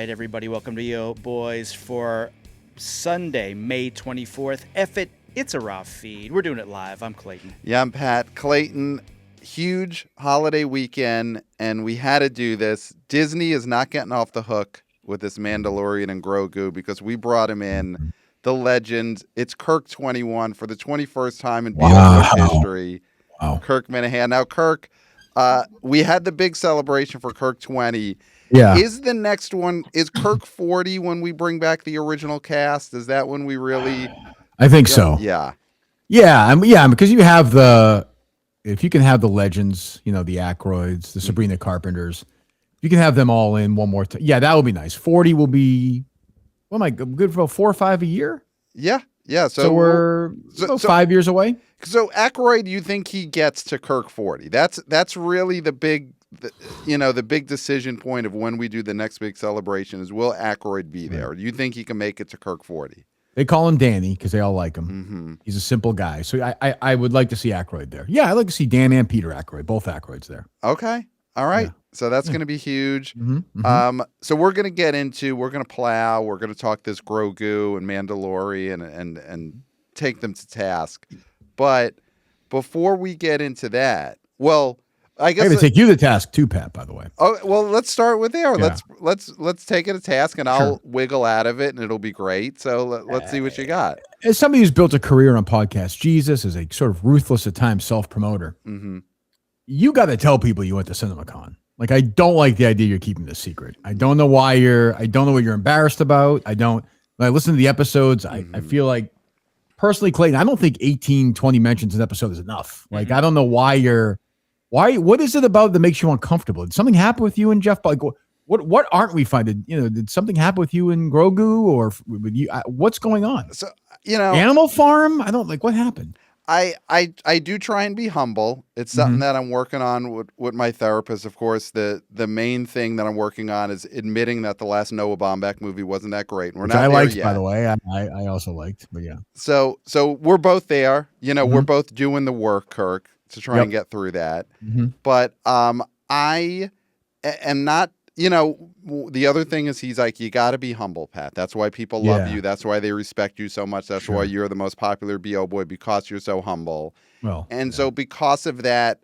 right, everybody, welcome to Yo Boys for Sunday, May 24th. It's a raw feed. We're doing it live. I'm Clayton. Yeah, I'm Pat. Clayton, huge holiday weekend, and we had to do this. Disney is not getting off the hook with this Mandalorian and Grogu because we brought him in, the legend. It's Kirk 21 for the 21st time in BO history. Wow. Kirk Minihane. Now, Kirk, we had the big celebration for Kirk 20. Yeah. Is the next one, is Kirk 40 when we bring back the original cast? Is that when we really... I think so. Yeah. Yeah, because you have if you can have the legends, the Aykroyds, the Sabrina Carpenters, you can have them all in one more time. Yeah, that would be nice. 40 will be, what am I, good for 4 or 5 a year? Yeah. So we're 5 years away. So Aykroyd, you think he gets to Kirk 40? That's really the big decision point of when we do the next big celebration is, will Aykroyd be there? Do you think he can make it to Kirk 40? They call him Danny because they all like him. Mm-hmm. He's a simple guy. So I would like to see Aykroyd there. Yeah, I'd like to see Dan and Peter Aykroyd, both Aykroyds there. Okay. All right. Yeah. So that's going to be huge. Mm-hmm. Mm-hmm. So we're going to plow. We're going to talk this Grogu and Mandalorian and take them to task. But before we get into that, well, I guess I got to take you to task too, Pat, by the way. Oh, well, let's start with there. Yeah. Let's take it to task, and I'll wiggle out of it, and it'll be great. So let's see what you got. As somebody who's built a career on podcasts, Jesus is a sort of ruthless at times self-promoter. Mm-hmm. You got to tell people you went to CinemaCon. Like, I don't like the idea you're keeping this secret. I don't know why I don't know what you're embarrassed about. When I listen to the episodes, I feel like, personally, Clayton, I don't think 18, 20 mentions an episode is enough. Like, I don't know what is it about that makes you uncomfortable? Did something happen with you and Jeff? Like, what aren't we finding? Did something happen with you and Grogu, or with you? What's going on? So, Animal Farm. I don't like what happened. I do try and be humble. It's something that I'm working on with my therapist. Of course, the main thing that I'm working on is admitting that the last Noah Baumbach movie wasn't that great. And we're not I there liked, yet. by the way. I also liked, but yeah. So we're both there. We're both doing the work, Kirk, to try and get through that. Mm-hmm. But I am not. The other thing is, he's like, you got to be humble, Pat. That's why people love you. That's why they respect you so much. That's why you're the most popular BO boy, because you're so humble. So because of that,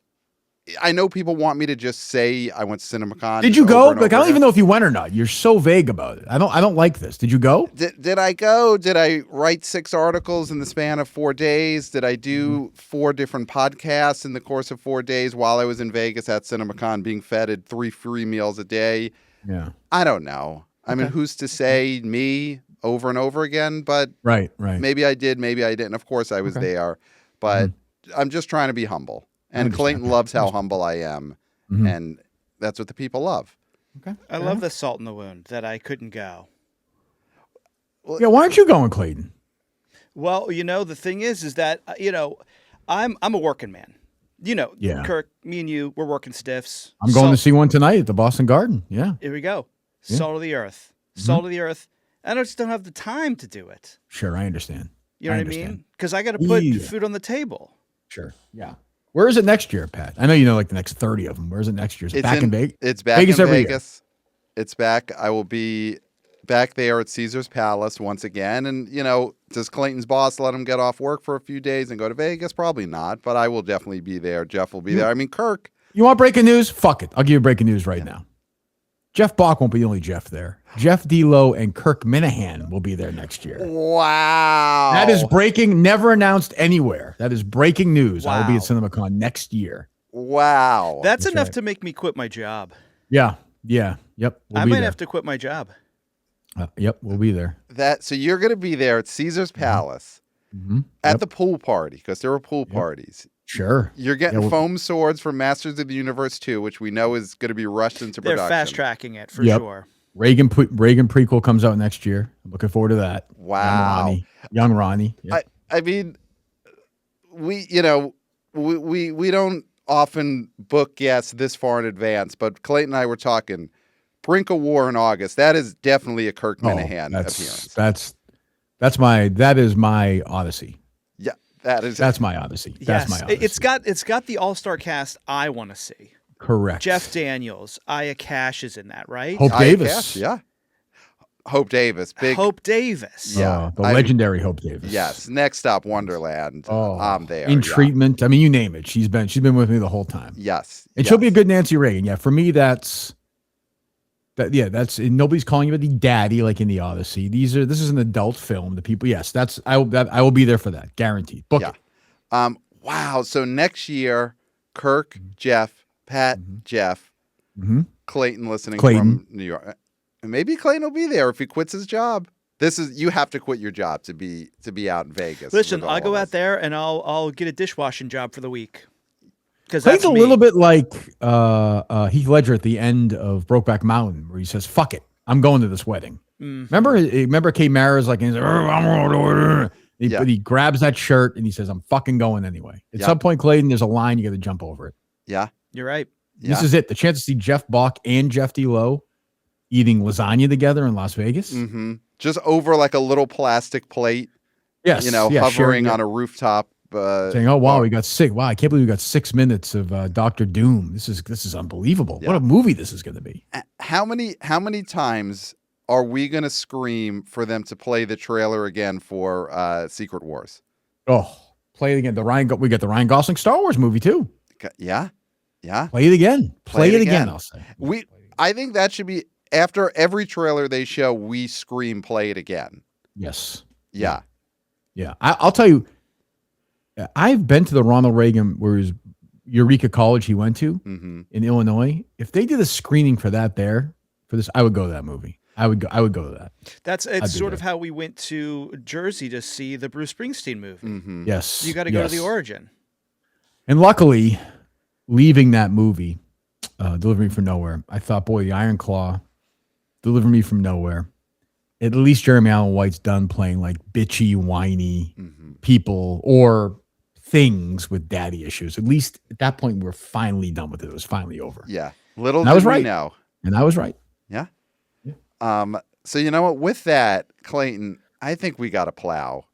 I know people want me to just say I went to CinemaCon. Did you go? Like, I don't even know if you went or not. You're so vague about it. I don't like this. Did you go? Did I go? Did I write 6 articles in the span of 4 days? Did I do 4 different podcasts in the course of 4 days while I was in Vegas at CinemaCon, being fed 3 free meals a day? Yeah. I don't know. I mean, who's to say me over and over again? But right. Maybe I did, maybe I didn't. Of course I was there, but I'm just trying to be humble. And Clayton loves how humble I am, and that's what the people love. Okay. I love the salt in the wound that I couldn't go. Well, yeah, why aren't you going, Clayton? Well, the thing is that I'm a working man. Kirk, me and you, we're working stiffs. I'm going to see one tonight at the Boston Garden. Yeah. Here we go. Yeah. Salt of the earth. Salt of the earth. I just don't have the time to do it. Sure, I understand. You know what I mean? Because I got to put food on the table. Sure. Yeah. Where is it next year, Pat? I know like the next 30 of them. Where is it next year? Is it back in Vegas? It's back in Vegas. It's back. I will be back there at Caesar's Palace once again. And, does Clayton's boss let him get off work for a few days and go to Vegas? Probably not, but I will definitely be there. Jeff will be there. I mean, Kirk. You want breaking news? Fuck it. I'll give you breaking news right now. Jeff Bach won't be the only Jeff there. Jeff D'Lo and Kirk Minihane will be there next year. Wow. That is breaking, never announced anywhere. That is breaking news. I will be at CinemaCon next year. Wow. That's enough to make me quit my job. Yeah. Yep. I might have to quit my job. Yep. We'll be there. So you're going to be there at Caesar's Palace at the pool party, because there were pool parties. Sure. You're getting foam swords from Masters of the Universe 2, which we know is going to be rushed into production. They're fast-tracking it, for sure. Reagan prequel comes out next year. I'm looking forward to that. Wow. Young Ronnie. Yep. I mean, we don't often book guests this far in advance, but Clayton and I were talking brink of war in August. That is definitely a Kirk Minihane appearance. That is my Odyssey. Yeah. That's my Odyssey. That's my Odyssey. It's got the all-star cast I want to see. Correct. Jeff Daniels, Aya Cash is in that, right? Hope Davis. Cash, yeah. Hope Davis. Big Hope Davis. Yeah. The legendary Hope Davis. Yes. Next up, Wonderland. I'm there. In treatment. I mean, you name it. She's been with me the whole time. Yes. And she'll be a good Nancy Reagan. Yeah. For me, that's nobody's calling you the daddy like in the Odyssey. This is an adult film. The people, yes, I will be there for that. Guaranteed. Book it. Wow. So next year, Kirk, Jeff, Pat, Jeff, Clayton listening from New York. And maybe Clayton will be there if he quits his job. You have to quit your job to be out in Vegas. Listen, I'll go out there and I'll get a dishwashing job for the week. Because Clayton's a little bit like Heath Ledger at the end of Brokeback Mountain, where he says, "Fuck it, I'm going to this wedding." Remember Kate Mara's like, he grabs that shirt and he says, "I'm fucking going anyway." At some point, Clayton, there's a line you got to jump over it. Yeah, you're right. Yeah. This is it. The chance to see Jeff Bach and Jeff D. Lowe eating lasagna together in Las Vegas. Just over like a little plastic plate. Yes. Hovering on a rooftop. Saying, "Oh wow, we got 6. Wow, I can't believe we got 6 minutes of Dr. Doom. This is unbelievable. Yeah. What a movie this is going to be." How many times are we going to scream for them to play the trailer again for Secret Wars? Oh, play it again. We got the Ryan Gosling Star Wars movie too. Yeah. Play it again. Play it again. I'll say. I think that should be after every trailer they show. We scream, "Play it again." Yes. Yeah. I'll tell you. I've been to the Ronald Reagan, where his Eureka College he went to in Illinois. If they did a screening for this, I would go to that movie. I would go to that. It's sort of how we went to Jersey to see the Bruce Springsteen movie. Yes. You got to go to the origin. And luckily, leaving that movie, Deliver Me From Nowhere, I thought, boy, the Iron Claw, Deliver Me From Nowhere. At least Jeremy Allen White's done playing like bitchy, whiny people or things with daddy issues. At least at that point, we're finally done with it. It was finally over. Yeah. Little did we know. And I was right. Yeah. So you know what? With that, Clayton, I think we got to plow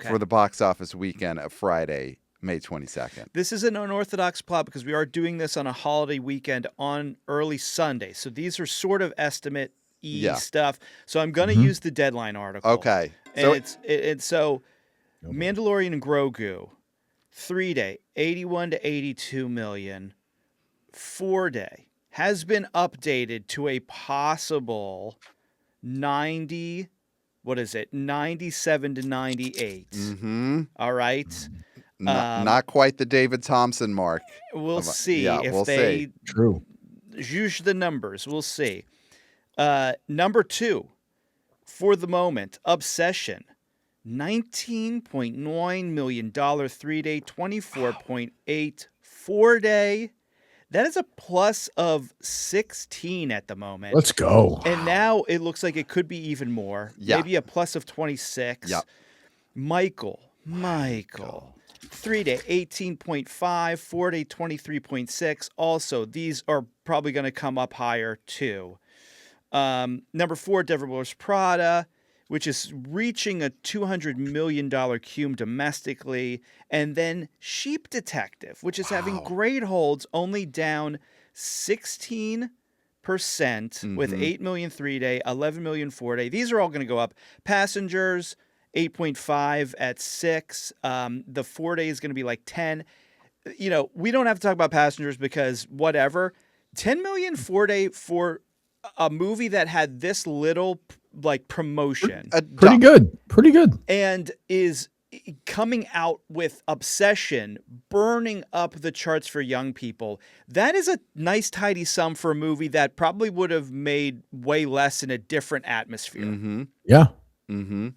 for the box office weekend of Friday, May 22nd. This is an unorthodox plow because we are doing this on a holiday weekend on early Sunday. So these are sort of estimate stuff. So I'm going to use the Deadline article. Okay. And so Mandalorian and Grogu, 3-day, 81 to 82 million. 4-day has been updated to a possible 97 to 98. All right. Not quite the David Thompson mark. We'll see if they use the numbers. We'll see. Number 2, for the moment, Obsession, $19.9 million 3-day, 24.8 4-day. That is a plus of 16 at the moment. Let's go. And now it looks like it could be even more. Yeah. Maybe a plus of 26. Yep. Michael. 3-day, 18.5, 4-day, 23.6. Also, these are probably going to come up higher too. Number 4, Devil Wears Prada, which is reaching a $200 million cume domestically. And then Sheep Detective, which is having great holds, only down 16% with 8 million 3-day, 11 million 4-day. These are all going to go up. Passengers, 8.5 at 6. The 4-day is going to be like 10. We don't have to talk about Passengers because whatever. 10 million 4-day for a movie that had this little like promotion. Pretty good. And is coming out with Obsession, burning up the charts for young people. That is a nice tidy sum for a movie that probably would have made way less in a different atmosphere. Yeah. And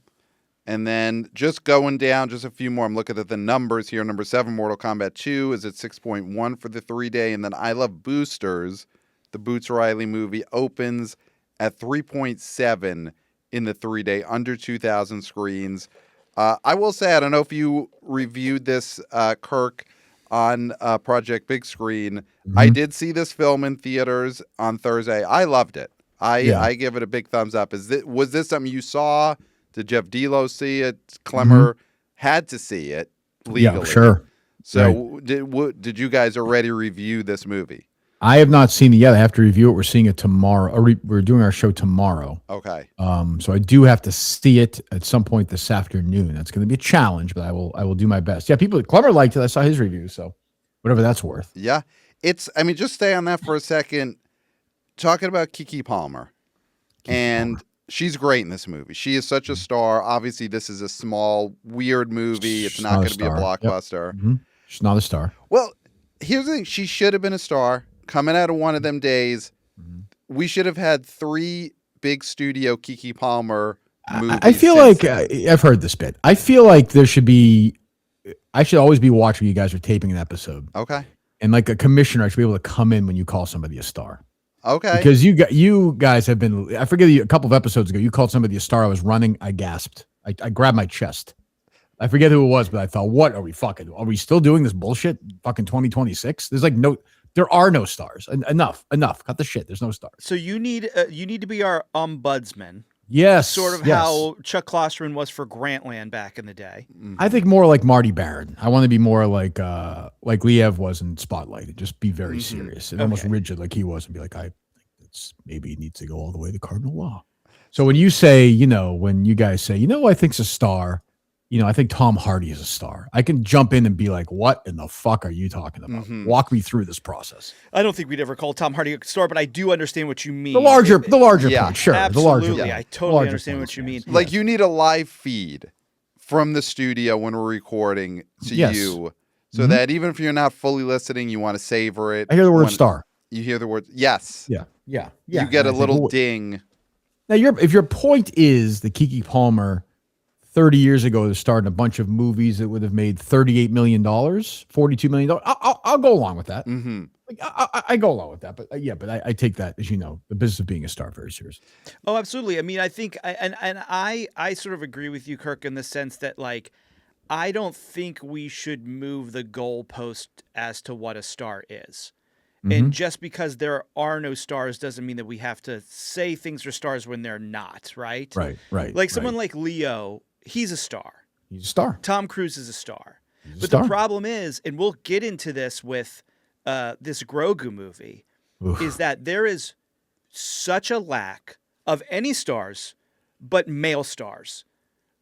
then just going down just a few more. I'm looking at the numbers here. Number 7, Mortal Kombat 2 is at 6.1 for the 3-day. And then I Love Boosters, the Boots Riley movie, opens at 3.7 in the 3-day, under 2,000 screens. I will say, I don't know if you reviewed this, Kirk, on Project Big Screen. I did see this film in theaters on Thursday. I loved it. I give it a big thumbs up. Was this something you saw? Did Jeff D'Lo see it? Clemmer had to see it legally. Yeah, sure. So did you guys already review this movie? I have not seen it yet. I have to review it. We're seeing it tomorrow. We're doing our show tomorrow. Okay. So I do have to see it at some point this afternoon. That's going to be a challenge, but I will do my best. Yeah, Clever liked it. I saw his review, so whatever that's worth. Yeah. Just stay on that for a second. Talking about Keke Palmer. She's great in this movie. She is such a star. Obviously, this is a small, weird movie. It's not going to be a blockbuster. Yep. Mm-hmm. She's not a star. Well, here's the thing. She should have been a star. Coming out of one of them days, we should have had 3 big studio Keke Palmer movies. I feel like I've heard this bit. I feel like I should always be watching you guys are taping an episode. Okay. And like a commissioner, I should be able to come in when you call somebody a star. Okay. Because you guys have been, I forget a couple of episodes ago, you called somebody a star. I was running. I gasped. I grabbed my chest. I forget who it was, but I thought, what are we fucking? Are we still doing this bullshit? Fucking 2026? There are no stars. Enough. Cut the shit. There's no stars. So you need to be our ombudsman. Yes. Sort of how Chuck Klosterman was for Grantland back in the day. I think more like Marty Baron. I want to be more like Liev was in Spotlight and just be very serious and almost rigid like he was and be like, maybe it needs to go all the way to cardinal law. So when you say, when you guys say, who I think's a star, I think Tom Hardy is a star. I can jump in and be like, what in the fuck are you talking about? Walk me through this process. I don't think we'd ever call Tom Hardy a star, but I do understand what you mean. The larger point, sure. Absolutely. I totally understand what you mean. Like you need a live feed from the studio when we're recording to you so that even if you're not fully listening, you want to savor it. I hear the word star. You hear the word, yes. Yeah. You get a little ding. Now, if your point is that Keke Palmer 30 years ago starred in a bunch of movies that would have made $38 million, $42 million, I'll go along with that. Mm-hmm. I go along with that. But I take that, as you know, the business of being a star very serious. Oh, absolutely. I mean, I think, I sort of agree with you, Kirk, in the sense that, like, I don't think we should move the goalpost as to what a star is. And just because there are no stars doesn't mean that we have to say things are stars when they're not, right? Right. Like someone like Leo, he's a star. He's a star. Tom Cruise is a star. The problem is, and we'll get into this with this Grogu movie, is that there is such a lack of any stars but male stars.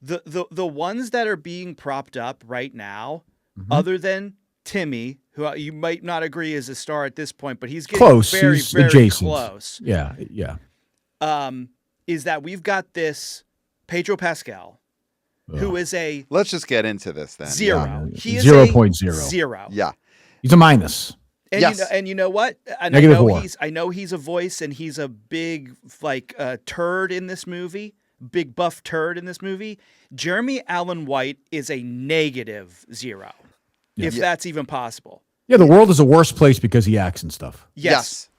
The ones that are being propped up right now, other than Timmy, who you might not agree is a star at this point, but he's getting close. very, he's very adjacent. close. Yeah. Is that we've got this Pedro Pascal, who is a Let's just get into this then. 0. Yeah. He is 0.0. 0. Yeah. He's a minus. And you know what? And I know he's a voice and he's a big turd in this movie, big buff turd in this movie. Jeremy Allen White is a -0. If that's even possible. Yeah, the world is a worse place because he acts and stuff. Yes.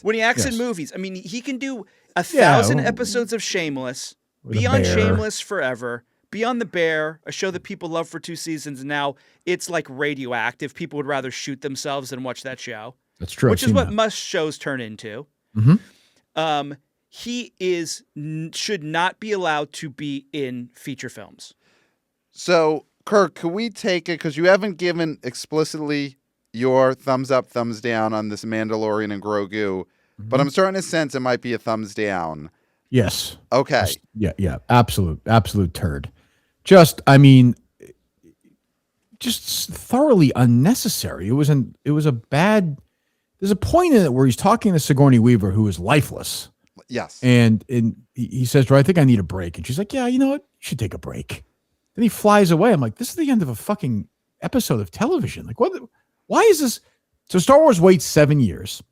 When he acts in movies, I mean, he can do 1,000 episodes of Shameless, be on Shameless forever, be on The Bear, a show that people love for 2 seasons. Now it's like radioactive. People would rather shoot themselves than watch that show. That's true. Which is what most shows turn into. He should not be allowed to be in feature films. So, Kirk, can we take it, because you haven't given explicitly your thumbs up, thumbs down on this Mandalorian and Grogu, but I'm starting to sense it might be a thumbs down. Yes. Okay. Yeah. Absolute turd. Just thoroughly unnecessary. It was a bad. There's a point in it where he's talking to Sigourney Weaver, who is lifeless. Yes. And he says, "I think I need a break." And she's like, "Yeah, you know what? You should take a break." Then he flies away. I'm like, this is the end of a fucking episode of television. Like, what? Why is this? So Star Wars waits 7 years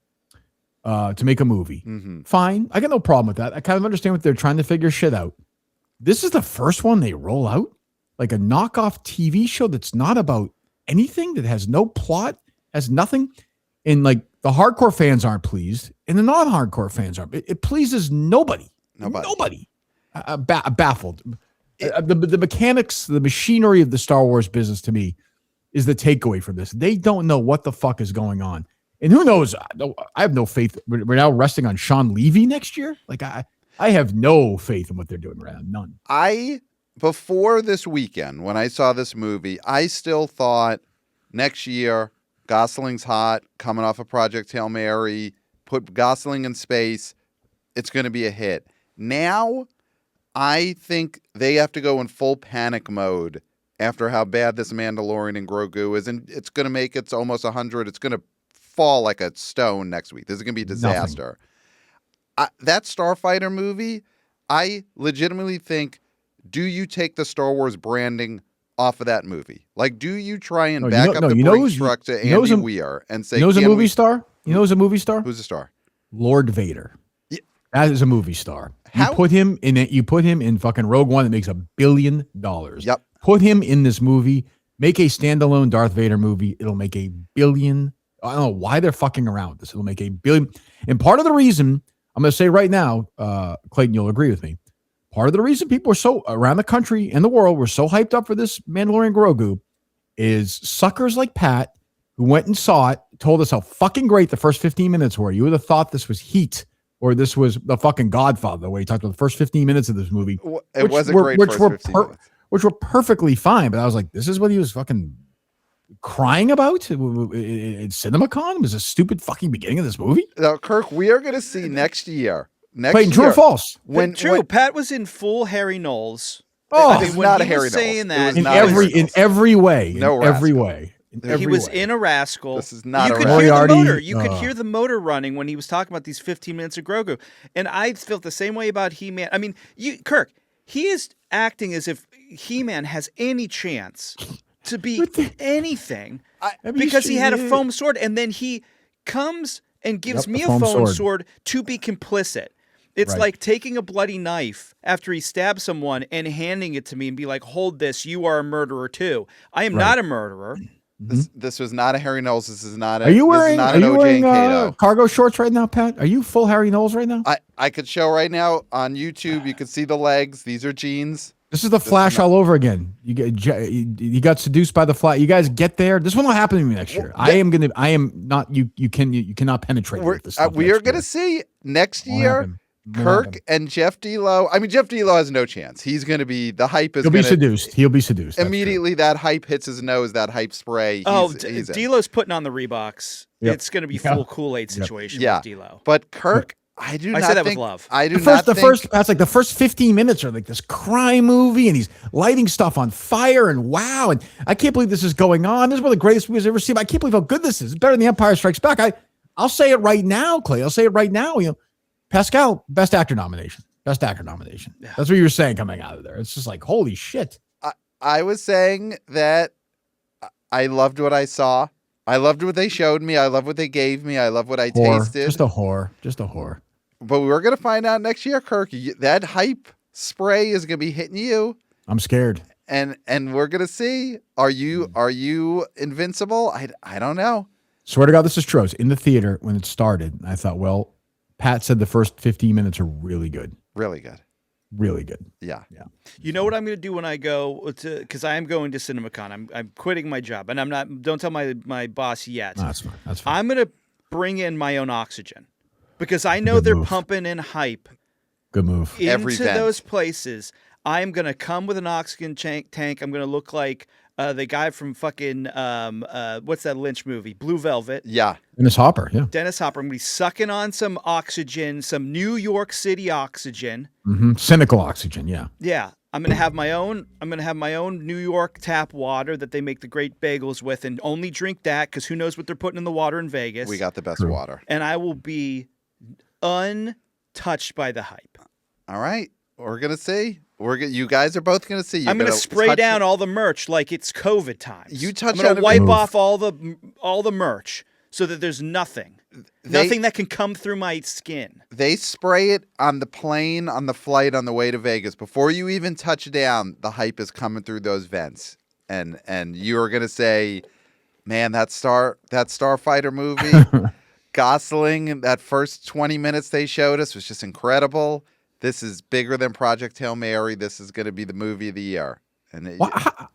to make a movie. Fine. I got no problem with that. I kind of understand what they're trying to figure shit out. This is the first one they roll out? Like a knockoff TV show that's not about anything, that has no plot, has nothing. And like the hardcore fans aren't pleased and the non-hardcore fans aren't. It pleases nobody. Nobody. Baffled. The mechanics, the machinery of the Star Wars business to me is the takeaway from this. They don't know what the fuck is going on. And who knows? I have no faith. We're now resting on Sean Levy next year. Like I have no faith in what they're doing right now. None. Before this weekend, when I saw this movie, I still thought next year, Gosling's hot, coming off of Project Hail Mary. Put Gosling in space. It's going to be a hit. Now, I think they have to go in full panic mode after how bad this Mandalorian and Grogu is, and it's going to make it to almost 100. It's going to fall like a stone next week. This is going to be a disaster. That Starfighter movie, I legitimately think, do you take the Star Wars branding off of that movie? Like, do you try and back up the Brinks truck to Andy Weir and say, who's a movie star? You know who's a movie star? Who's a star? Lord Vader. Yeah. That is a movie star. How? You put him in it. You put him in fucking Rogue One that makes $1 billion. Yep. Put him in this movie. Make a standalone Darth Vader movie. It'll make $1 billion. I don't know why they're fucking around with this. It'll make $1 billion. And part of the reason, I'm going to say right now, Clayton, you'll agree with me. Part of the reason people are so around the country and the world were so hyped up for this Mandalorian Grogu is suckers like Pat who went and saw it, told us how fucking great the first 15 minutes were. You would have thought this was Heat or this was the fucking Godfather, the way he talked about the first 15 minutes of this movie. It was a great first 15 minutes. Which were perfectly fine, but I was like, this is what he was fucking crying about in CinemaCon? It was a stupid fucking beginning of this movie. Now, Kirk, we are going to see next year. Wait, true or false? True. Pat was in full Harry Knowles. Oh, I mean, when not he a Harry was saying Knowles. that, in every way. No in every rascal. way. He was in a rascal. This is not you a could rascal. hear the Moriarty, motor. You could hear the motor running when he was talking about these 15 minutes of Grogu. And I felt the same way about He-Man. I mean, Kirk, he is acting as if He-Man has any chance to be anything because he had a foam sword, and then he comes and gives me a foam sword to be complicit. It's like taking a bloody knife after he stabs someone and handing it to me and be like, hold this, you are a murderer too. I am not a murderer. This was not a Harry Knowles. This is not a. Are you wearing Cato. cargo shorts right now, Pat? Are you full Harry Knowles right now? I could show right now on YouTube. You can see the legs. These are jeans. This is the Flash all over again. You got seduced by the Flash. You guys get there. This will not happen to me next year. I am not. You cannot penetrate with this stuff. We are going to see next year. Kirk and Jeff D'Lo. I mean, Jeff D'Lo has no chance. He's going to be the hype is. He'll be seduced. He'll be seduced. Immediately, that hype hits his nose. That hype spray. He's D'Lo's putting on the Reeboks. Yep. It's going to be full Kool-Aid situation with D'Lo. But Kirk, I say that with love. I do not think the first 15 minutes are like this crime movie, and he's lighting stuff on fire, and wow, and I can't believe this is going on. This is one of the greatest movies I've ever seen. I can't believe how good this is. It's better than The Empire Strikes Back. I'll say it right now, Clay. I'll say it right now. Pascal, Best Actor nomination. Best Actor nomination. Yeah. That's what you were saying coming out of there. It's just like, holy shit. I was saying that I loved what I saw. I loved what they showed me. I love what they gave me. I love what I tasted. Just a whore. But we're going to find out next year, Kirk. That hype spray is going to be hitting you. I'm scared. And we're going to see. Are you invincible? I don't know. Swear to God, this is true. I was in the theater when it started. And I thought, well, Pat said the first 15 minutes are really good. Really good. Really good. Yeah. You know what I'm going to do when I go to, because I am going to CinemaCon. I'm quitting my job, and I'm not. Don't tell my boss yet. No, that's fine. I'm going to bring in my own oxygen because I know they're pumping in hype. Good move. Into those places. I'm going to come with an oxygen tank. I'm going to look like the guy from fucking what's that Lynch movie? Blue Velvet. Yeah. Dennis Hopper. Yeah. Dennis Hopper. I'm going to be sucking on some oxygen, some New York City oxygen. Mm-hmm. Cynical oxygen. Yeah. Yeah. I'm going to have my own. I'm going to have my own New York tap water that they make the great bagels with, and only drink that because who knows what they're putting in the water in Vegas. We got the best water, and I will be untouched by the hype. All right, we're gonna see. You guys are both gonna see. I'm gonna spray down all the merch like it's COVID times. I'm gonna wipe off all the merch so that there's nothing that can come through my skin. They spray it on the plane, on the flight, on the way to Vegas. Before you even touch down, the hype is coming through those vents, and you are gonna say, "Man, that Starfighter movie, Gosling, that first 20 minutes they showed us was just incredible. This is bigger than Project Hail Mary. This is going to be the movie of the year." And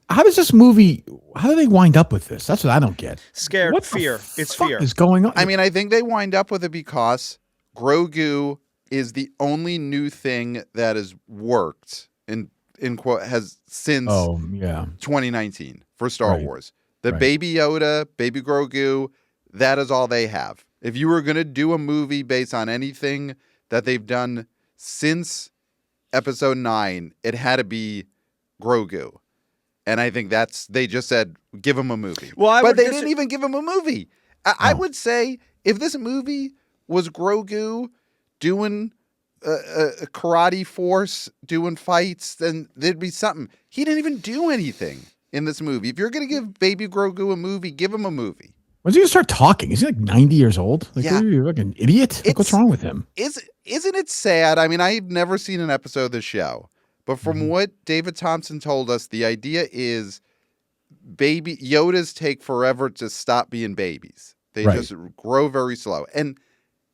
how does this movie? How do they wind up with this? That's what I don't get. Scared, what fear. It's fuck fear. is going on? I mean, I think they wind up with it because Grogu is the only new thing that has worked in quote has since 2019 for Star Wars. The Right. Baby Yoda, Baby Grogu, that is all they have. If you were going to do a movie based on anything that they've done since episode 9, it had to be Grogu. And I think they just said, give him a movie. Well, but they didn't even give him a movie. I No. would say if this movie was Grogu doing a karate force, doing fights, then there'd be something. He didn't even do anything in this movie. If you're going to give Baby Grogu a movie, give him a movie. When's he gonna start talking? Is he like 90 years old? Like, Yeah. you're like an idiot? Like, what's wrong with him? Isn't it sad? I mean, I've never seen an episode of the show, but from what David Thompson told us, the idea is baby Yodas take forever to stop being babies. They Right. just grow very slow. And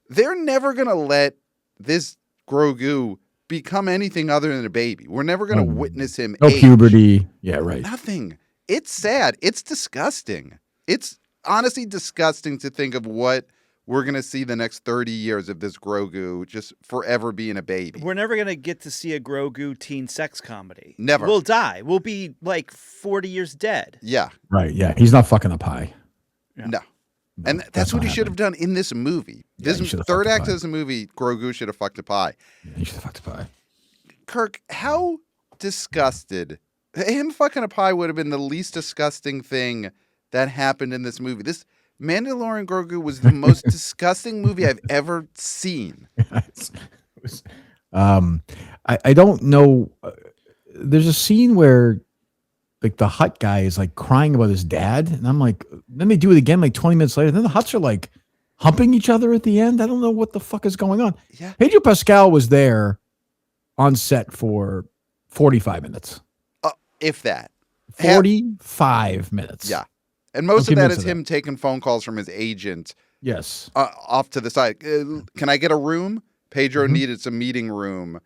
they're never going to let this Grogu become anything other than a baby. We're never going to witness him No age. puberty. Yeah, right. Nothing. It's sad. It's disgusting. It's honestly disgusting to think of what we're going to see the next 30 years of this Grogu just forever being a baby. We're never going to get to see a Grogu teen sex comedy. Never. We'll die. We'll be like 40 years dead. Yeah. Right. Yeah. He's not fucking a pie. Yeah. No. And that's what he should have done in this movie. Yeah, This he should have third fucked a act pie. of this movie, Grogu should have fucked a pie. Yeah, he should have fucked a pie. Kirk, how disgusted? Him fucking a pie would have been the least disgusting thing that happened in this movie. This Mandalorian Grogu was the most disgusting movie I've ever seen. I don't know. There's a scene where like the Hut guy is like crying about his dad, and I'm like, then they do it again like 20 minutes later. Then the Huts are like humping each other at the end. I don't know what the fuck is going on. Yeah. Pedro Pascal was there on set for 45 minutes. If that. 45 minutes. Yeah. And most Okay, of that most is of him taking phone calls from his agent Yes. off to the side. Can I get a room? Pedro Mhm. needed some meeting room.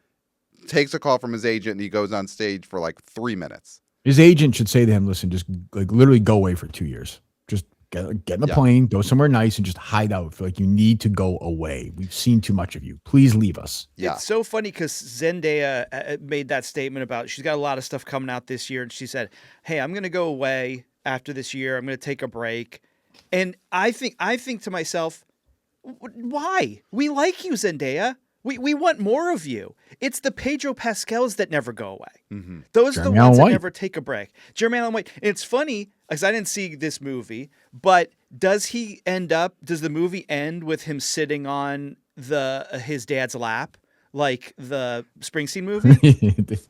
Takes a call from his agent and he goes on stage for like 3 minutes. His agent should say to him, listen, just like literally go away for 2 years. Just get in a plane, go somewhere nice and just hide out. Feel like you need to go away. We've seen too much of you. Please leave us. Yeah. It's so funny because Zendaya made that statement about she's got a lot of stuff coming out this year, and she said, "Hey, I'm going to go away after this year. I'm going to take a break." And I think to myself, why? We like you, Zendaya. We want more of you. It's the Pedro Pascals that never go away. Mm-hmm. Those are the Jeremy ones Allen that White. never take a break. Jeremy Allen White. It's funny because I didn't see this movie, but does the movie end with him sitting on his dad's lap like the Springsteen movie?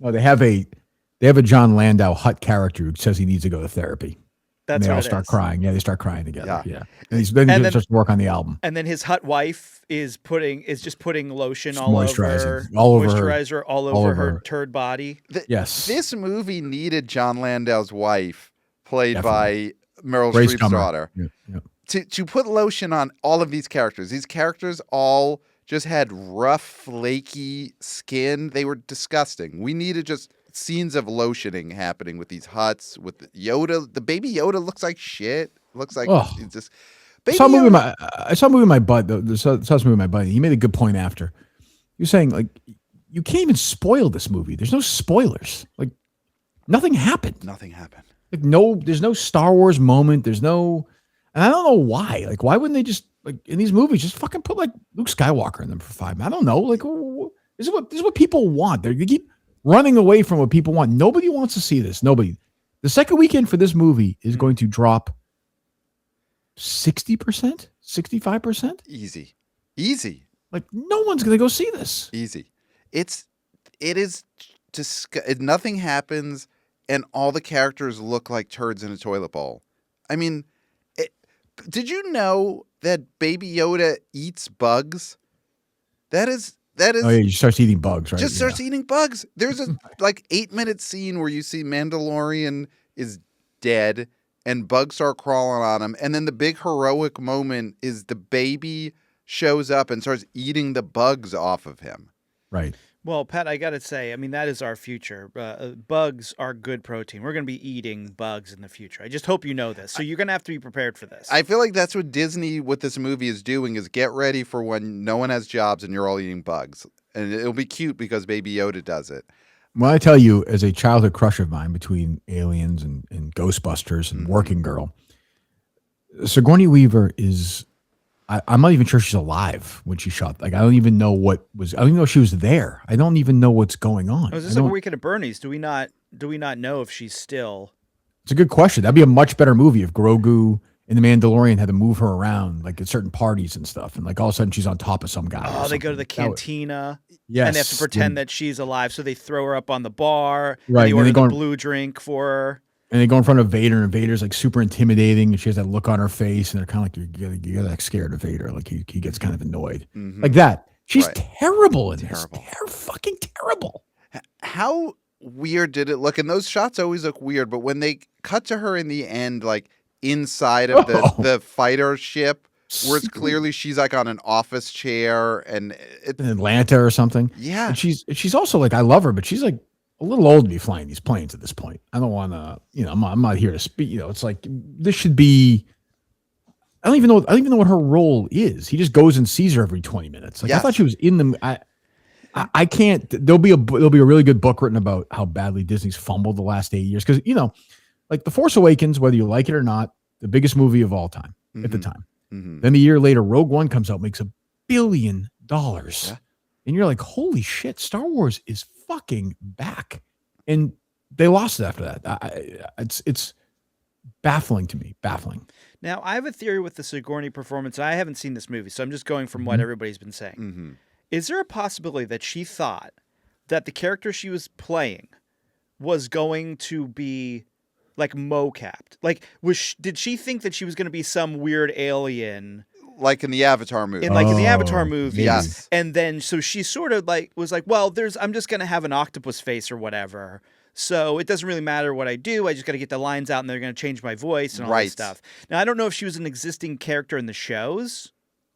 No, they have a John Landau Hut character who says he needs to go to therapy. That's and they what all it start is. crying. Yeah, they start crying together. Yeah. Yeah. And then he And just then- work on the album. And then his Hut wife is just putting lotion all Moisturizing. over All over her- moisturizer all all over over her her. turd body. Yes. This movie needed John Landau's wife, played Definitely. by Meryl Grace Streep's Gummer. daughter, Yeah. to put lotion on all of these characters. These characters all just had rough, flaky skin. They were disgusting. We needed just scenes of lotioning happening with these Huts, with Yoda. The baby Yoda looks like shit. Looks like Ugh. it's just I baby saw a movie. Yoda. I saw a movie with my bud. Saw this movie with my buddy. He made a good point after. You're saying like you can't even spoil this movie. There's no spoilers. Like nothing happened. Nothing happened. Like there's no Star Wars moment. There's no, and I don't know why. Like why wouldn't they just like in these movies just fucking put like Luke Skywalker in them for 5 minutes? I don't know. Like this is what people want. They keep running away from what people want. Nobody wants to see this. Nobody. The second weekend for this movie is going to drop 60%, 65%. Easy. Like no one's gonna go see this. Easy. It is just nothing happens, and all the characters look like turds in a toilet bowl. I mean, did you know that Baby Yoda eats bugs? That is. Oh yeah, he starts eating bugs, right? Just Yeah. starts eating bugs. There's a like 8-minute scene where you see Mandalorian is dead and bugs start crawling on him, and then the big heroic moment is the baby shows up and starts eating the bugs off of him. Right. Well, Pat, I got to say, I mean, that is our future. Bugs are good protein. We're going to be eating bugs in the future. I just hope you know this. So you're going to have to be prepared for this. I feel like that's what Disney with this movie is doing is get ready for when no one has jobs and you're all eating bugs. And it'll be cute because Baby Yoda does it. when I tell you, as a childhood crush of mine between Aliens and Ghostbusters and Working Girl, Sigourney Weaver is. I'm not even sure she's alive when she shot. Like, I don't even know I don't even know she was there. I don't even know what's going on. Was this like a Weekend at Bernie's? Do we not know if she's still? It's a good question. That'd be a much better movie if Grogu and the Mandalorian had to move her around, like at certain parties and stuff, and like all of a sudden she's on top of some guy. Oh, they go to the cantina. Yes, and they have to pretend that she's alive, so they throw her up on the bar. Right, and they order the blue drink for her. And they go in front of Vader, and Vader's like super intimidating, and she has that look on her face, and they're kind of like, you're like scared of Vader. Like he gets kind of annoyed. Like that. She's terrible in this. Fucking terrible. How weird did it look? And those shots always look weird, but when they cut to her in the end, like inside of the fighter ship, where it's clearly she's like on an office chair and in Atlanta or something. Yeah. And she's also like, I love her, but she's like a little old to be flying these planes at this point. I don't want to, I'm not here to speak. It's like this should be. I don't even know what her role is. He just goes and sees her every 20 minutes. Like I thought she was in the. I can't. There'll be a really good book written about how badly Disney's fumbled the last 8 years because like The Force Awakens, whether you like it or not, the biggest movie of all time at the time. Then a year later, Rogue One comes out, makes $1 billion, and you're like, holy shit, Star Wars is fucking back, and they lost it after that. It's baffling to me. Baffling. Now, I have a theory with the Sigourney performance. I haven't seen this movie, so I'm just going from what everybody's been saying. Is there a possibility that she thought that the character she was playing was going to be like mo-capped? Like, did she think that she was going to be some weird alien? Like in the Avatar movie. In the Avatar movie. Yes. And then, so she sort of like was like, well, I'm just going to have an octopus face or whatever. So it doesn't really matter what I do. I just got to get the lines out and they're going to change my voice and all this stuff. Now, I don't know if she was an existing character in the shows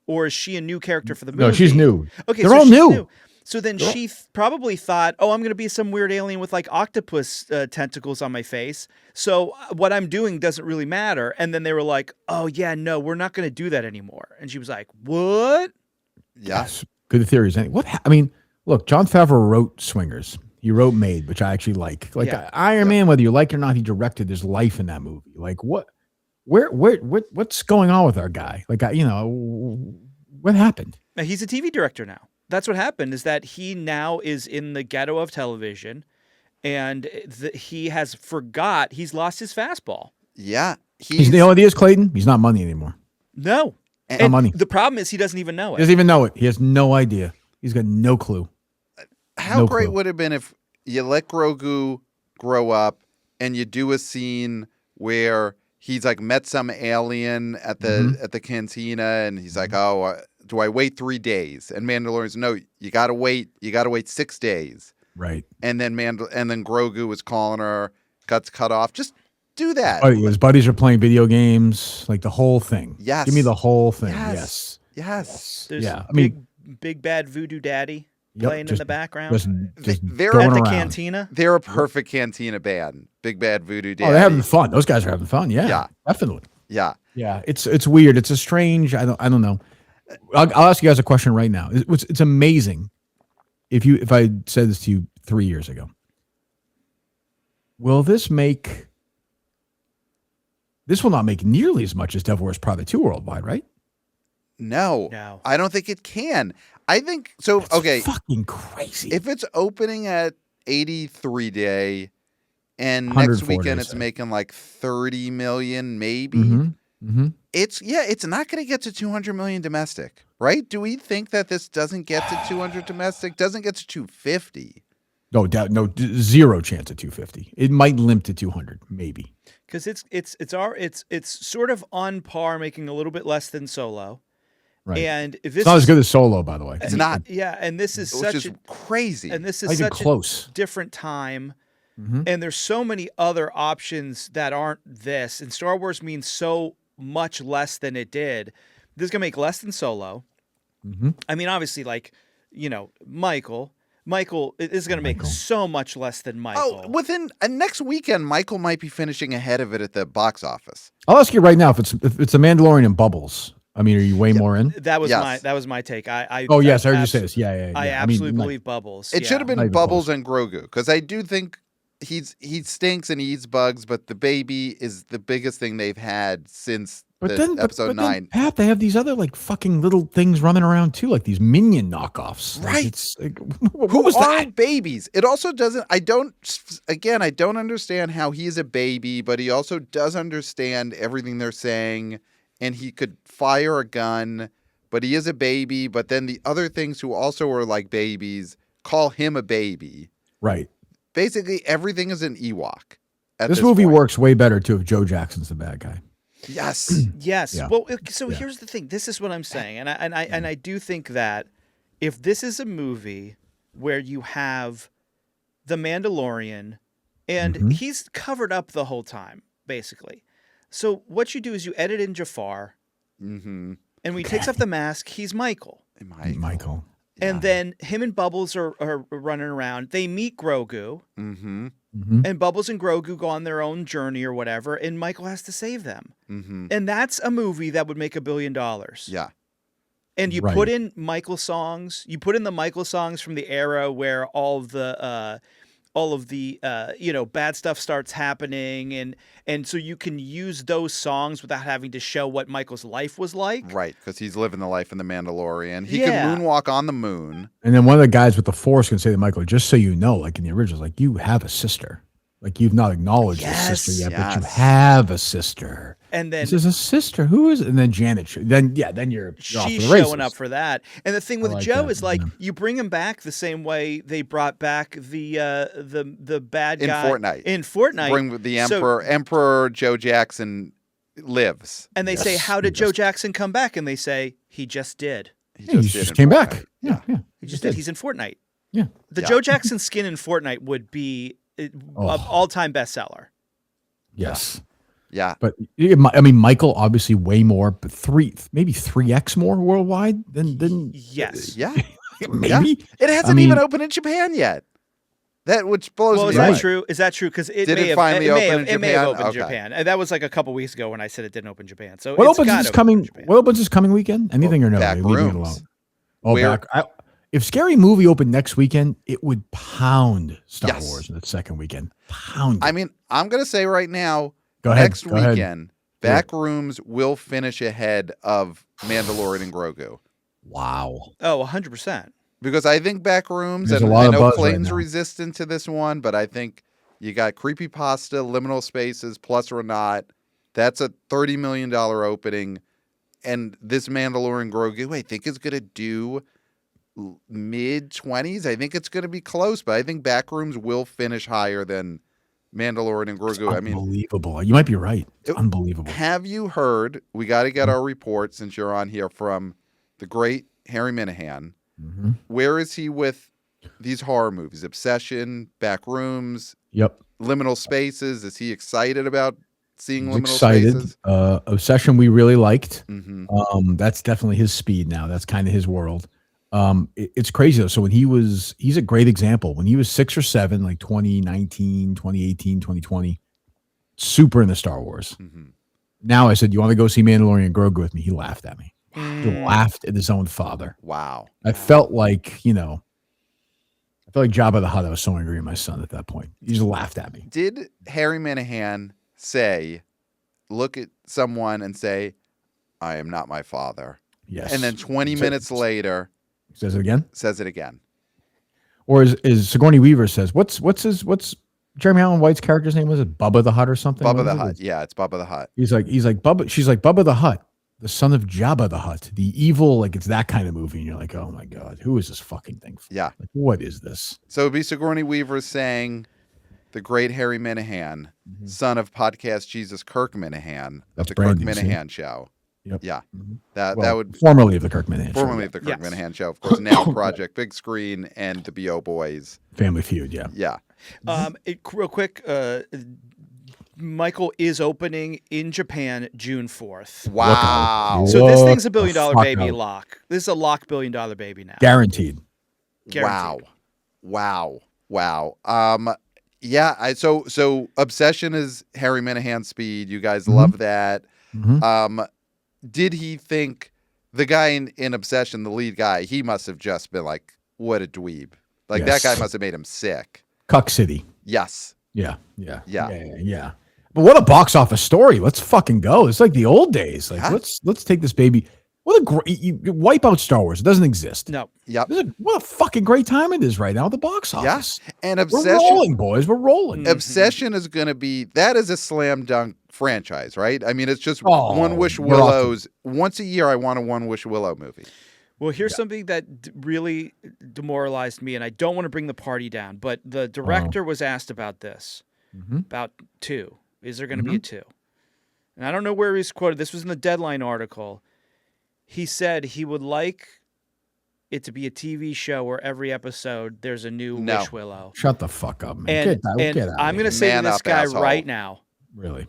or is she a new character for the movie? No, she's new. Okay, they're all new. So then she probably thought, oh, I'm going to be some weird alien with like octopus tentacles on my face. So what I'm doing doesn't really matter. And then they were like, oh, yeah, no, we're not going to do that anymore. And she was like, what? Yes. Good theories. I mean, look, Jon Favreau wrote Swingers. He wrote Made, which I actually like. Like Iron Man, whether you like it or not, he directed. There's life in that movie. Like what's going on with our guy? Like, what happened? Now, he's a TV director now. That's what happened is that he now is in the ghetto of television and he has he's lost his fastball. Yeah. You know what he is, Clayton? He's not money anymore. No. Not money. The problem is he doesn't even know it. He doesn't even know it. He has no idea. He's got no clue. How great would it have been if you let Grogu grow up and you do a scene where he's like met some alien at the cantina and he's like, oh, do I wait 3 days? And Mandalorian's no, you gotta wait 6 days. Right. And then Grogu was calling her, cut off. Just do that. His buddies are playing video games, like the whole thing. Yes. Give me the whole thing. Yes. There's big bad voodoo daddy playing in the background. They're at the cantina. They're a perfect cantina band. Big bad voodoo daddy. Oh, they're having fun. Those guys are having fun. Yeah. Definitely. Yeah. Yeah. It's weird. It's a strange. I don't know. I'll ask you guys a question right now. It's amazing. If I said this to you 3 years ago, will this will not make nearly as much as Devil Wears Prada 2 worldwide, right? No. I don't think it can. I think so. That's okay. Fucking crazy. If it's opening at 83 day and next weekend it's making like 30 million, maybe. It's not going to get to 200 million domestic, right? Do we think that this doesn't get to 200 domestic? Doesn't get to 250? No doubt. No, zero chance at 250. It might limp to 200, maybe. Because it's sort of on par, making a little bit less than Solo. Right. And if it's not as good as Solo, by the way. It's not. Yeah, and this is crazy. And this is such a different time. And there's so many other options that aren't this. And Star Wars means so much less than it did. This is gonna make less than Solo. I mean, obviously, like, Michael is going to make so much less than Michael. Oh, within next weekend, Michael might be finishing ahead of it at the box office. I'll ask you right now if it's a Mandalorian and Bubbles. I mean, are you way more in? That was Yes. my take. Oh yes, I heard you say this. Yeah. I I absolutely mean, believe Bubbles. It should have Not been even Bubbles close. and Grogu, because I do think he stinks and he eats bugs, but the baby is the biggest thing they've had since episode 9. Then, Pat, they have these other like fucking little things running around too, like these minion knockoffs. Right. Like, it's like, what Who was aren't that? babies? It also doesn't. I don't understand how he is a baby, but he also does understand everything they're saying, and he could fire a gun. But he is a baby. But then the other things who also are like babies call him a baby. Right. Basically, everything is an Ewok. This movie works way better too if Joe Jackson's the bad guy. Yes. Yes. Yeah. Well, so here's the thing. This is what I'm saying, and I do think that if this is a movie where you have the Mandalorian, and he's covered up the whole time, basically. So what you do is you edit in Jafar, Mm-hmm. and when he takes off the mask, he's Michael. Michael. And then him and Bubbles are running around. They meet Grogu, Mm-hmm. and Bubbles and Grogu go on their own journey or whatever, and Michael has to save them. Mm-hmm. And that's a movie that would make $1 billion. Yeah. And you Right. put in Michael songs. You put in the Michael songs from the era where all of the bad stuff starts happening, and so you can use those songs without having to show what Michael's life was like. Right, because he's living the life in the Mandalorian. He Yeah. can moonwalk on the moon. And then one of the guys with the Force can say to Michael, just so you know, like in the originals, like you have a sister. Like you've not acknowledged your sister yet, but you yes. have a sister. And then This is a sister. Who is it? And then Janet. Then you're off to she's the races. showing up for that. And the thing with like Joe that, is like yeah. you bring him back the same way they brought back the bad In guy Fortnite. In Fortnite. Bring the So- Emperor. Emperor Joe Jackson lives. and they say, Yes, "How did he Joe just- Jackson come back?" And they say, "He just did. He did just in came back. Fortnite. Yeah. He just did. He's in Fortnite." Yeah. The Yeah. Joe Jackson skin in Fortnite would be an all-time bestseller. Yes. Yeah. But I mean, Michael obviously way more, but maybe 3x more worldwide than Yes. Yeah. maybe. It hasn't mean- even opened in Japan yet. Which blows Well, me is away. that true? Is that true? Because it Did may it have finally it may open have, in it may have Japan? opened in Okay. Japan. And that was like a couple weeks ago when I said it didn't open in Japan. So What it's opens gotta this open in coming? Japan. What opens this coming weekend? Anything or no? Back Leaving it Rooms. alone. Oh, Where- if Scary Movie opened next weekend, it would pound Star Yes. Wars in its second weekend. Pound. I mean, I'm going to say right now, Go ahead. next Go ahead. weekend, Back Rooms will finish ahead of Mandalorian and Grogu. Wow. Oh, 100%. Because I think Back Rooms, There's and a lot I of know buzz right Clayton's now. resistant to this one, but I think you got Creepypasta, Liminal Spaces, plus or not. That's a $30 million opening. And this Mandalorian Grogu, I think is going to do mid-20s. I think it's going to be close, but I think Back Rooms will finish higher than Mandalorian and Grogu. I mean, Unbelievable. You might be right. It's unbelievable. have you heard, we got to get our report since you're on here, from the great Harry Minihane. Mm-hmm. Where is he with these horror movies? Obsession, Back Rooms, Yep. Liminal Spaces. Is he excited about seeing He's Liminal excited. Spaces? Obsession we really liked. Mm-hmm. That's definitely his speed now. That's kind of his world. It's crazy though. So when he's a great example. When he was 6 or 7, like 2019, 2018, 2020, super into Star Wars. Mm-hmm. Now I said, you want to go see Mandalorian and Grogu with me? He laughed at me. He Mm. laughed at his own father. Wow. I felt like, Jabba the Hutt. I was so angry at my son at that point. He just laughed at me. Did Harry Minihane look at someone and say, I am not my father? Yes. And then 20 minutes later, Says it again? says it again. Or is Sigourney Weaver says, what's Jeremy Allen White's character's name? Was it Bubba the Hutt or something? Bubba What the was it? Hutt. Yeah, it's Bubba the Hutt. He's like Bubba. She's like Bubba the Hutt, the son of Jabba the Hutt, the evil. Like it's that kind of movie, and you're like, oh my god, who is this fucking thing for? Yeah. Like what is this? So it'd be Sigourney Weaver saying, the great Harry Minihane, son of podcast Jesus Kirk Minihane, of That's the Kirk branding, see? Minihane Show. Yep. Yeah. Mhm. That Well, would formerly of the Kirk Minihane Show. formerly of the Kirk Yes. Minihane Show. Of course, now Project Big Screen and the B.O. Boys. Family Feud. Yeah. Yeah. Real quick, Michael is opening in Japan June 4th. Wow. So this thing's a What $1 billion the fuck baby out. lock. This is a lock $1 billion baby now. Guaranteed. Wow. Guaranteed. Wow. Yeah. So Obsession is Harry Minihane speed. You guys Mm-hmm. love that. Mhm. did he think the guy in Obsession, the lead guy, he must have just been like, what a dweeb. Like Yes. that guy must have made him sick. Cuck City. Yes. Yeah. But what a box office story. Let's fucking go. It's like the old days. Like let's take this baby. What a great, you wipe out Star Wars. It doesn't exist. No. Yep. What a fucking great time it is right now. The box office. Yeah. And We're Obsession. rolling, boys. We're rolling. Obsession is going to be, that is a slam dunk franchise, right? I mean, it's just One Wish we're off Willows. Once a year, I want a One Wish Willow movie. Well, here's something that really demoralized me, and I don't want to bring the party down, but the director was asked about this, about 2. Is there going to be a 2? And I don't know where he's quoted. This was in the Deadline article. He said he would like it to be a TV show where every episode there's a new Wish Willow. Shut the fuck up, man. And, get out I'm going to say to this guy asshole. right now. Really?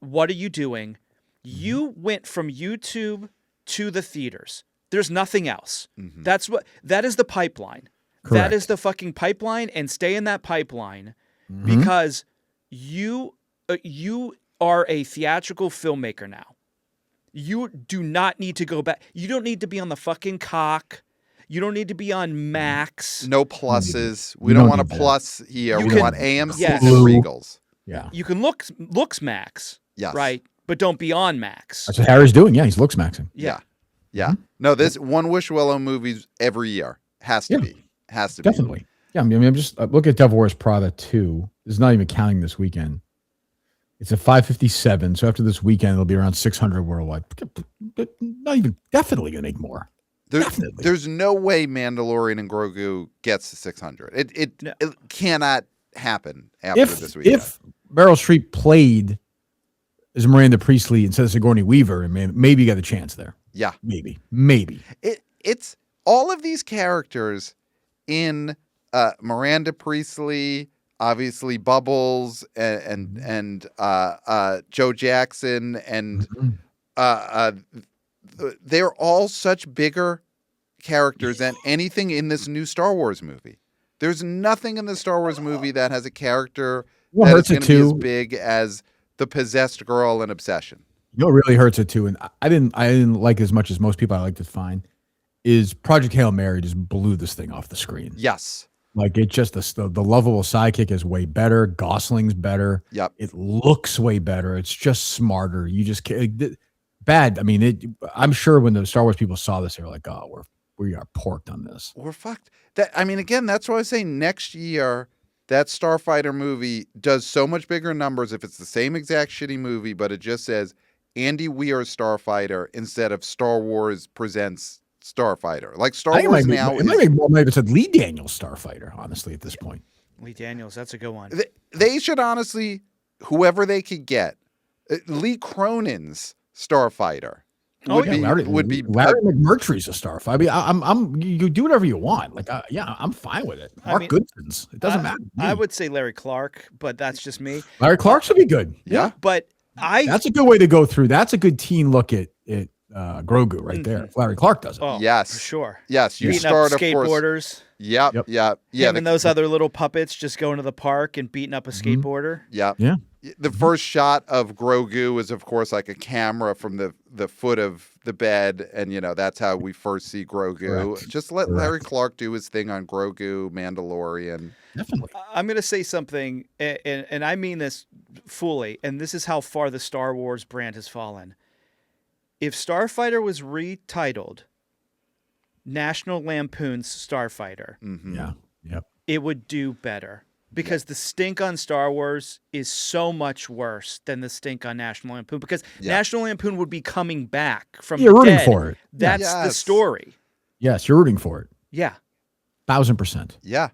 What are you doing? You went from YouTube to the theaters. There's nothing else. That is the pipeline. Correct. That is the fucking pipeline, and stay in that pipeline because you are a theatrical filmmaker now. You do not need to go back. You don't need to be on the fucking cock. You don't need to be on Max. No pluses. We don't want a plus here. We want AMC and Regals. Yeah. You can looks Max. Yes. Right? But don't be on Max. That's what Harry's doing. Yeah, he's looks maxing. Yeah. No, this One Wish Willow movies every year has to be. Has to be. Definitely. Yeah, I mean, I'm just look at Devil Wears Prada 2. It's not even counting this weekend. It's at 557. So after this weekend, it'll be around 600 worldwide. Not even definitely gonna make more. There's no way Mandalorian and Grogu gets to 600. It cannot happen after this weekend. If Meryl Streep played as Miranda Priestley instead of Sigourney Weaver, and maybe you got a chance there. Yeah, maybe. It's all of these characters in Miranda Priestley, obviously Bubbles, and Joe Jackson, and they're all such bigger characters than anything in this new Star Wars movie. There's nothing in the Star Wars movie that has a character that is going to be as big as the possessed girl in Obsession. You know what really hurts it too, and I didn't like it as much as most people I liked it fine, is Project Hail Mary just blew this thing off the screen. Yes. Like it just the lovable sidekick is way better. Gosling's better. Yep. It looks way better. It's just smarter. You just can't, bad. I mean, I'm sure when the Star Wars people saw this, they were like, "Oh, we are porked on this. We're fucked." Again, that's why I say next year that Starfighter movie does so much bigger numbers if it's the same exact shitty movie, but it just says Andy Weir's Starfighter instead of Star Wars Presents Starfighter. Like Star Wars now, it might make more maybe it said Lee Daniels Starfighter. Honestly, at this point, Lee Daniels, that's a good one. They should honestly, whoever they could get, Lee Cronin's Starfighter. Would be Larry McMurtry's a Starfighter. I mean, you do whatever you want. Like, I'm fine with it. Mark Goodson's. It doesn't matter. I would say Larry Clark, but that's just me. Larry Clark should be good. Yeah, but that's a good way to go through. That's a good teen look at Grogu right there. If Larry Clark does it. Oh, yes, for sure. Yes, you beating start up skateboarders. Yep. Him and those other little puppets just going to the park and beating up a skateboarder. Yeah. The first shot of Grogu is, of course, like a camera from the foot of the bed, and that's how we first see Grogu. Correct. Just let Larry Clark do his thing on Grogu, Mandalorian. Definitely. I'm going to say something, and I mean this fully, and this is how far the Star Wars brand has fallen. If Starfighter was retitled National Lampoon's Starfighter, it would do better. Because the stink on Star Wars is so much worse than the stink on National Lampoon. Because National Lampoon would be coming back from the rooting dead. for it. That's the story. Yes, you're rooting for it. Yeah. 1000%. Yeah.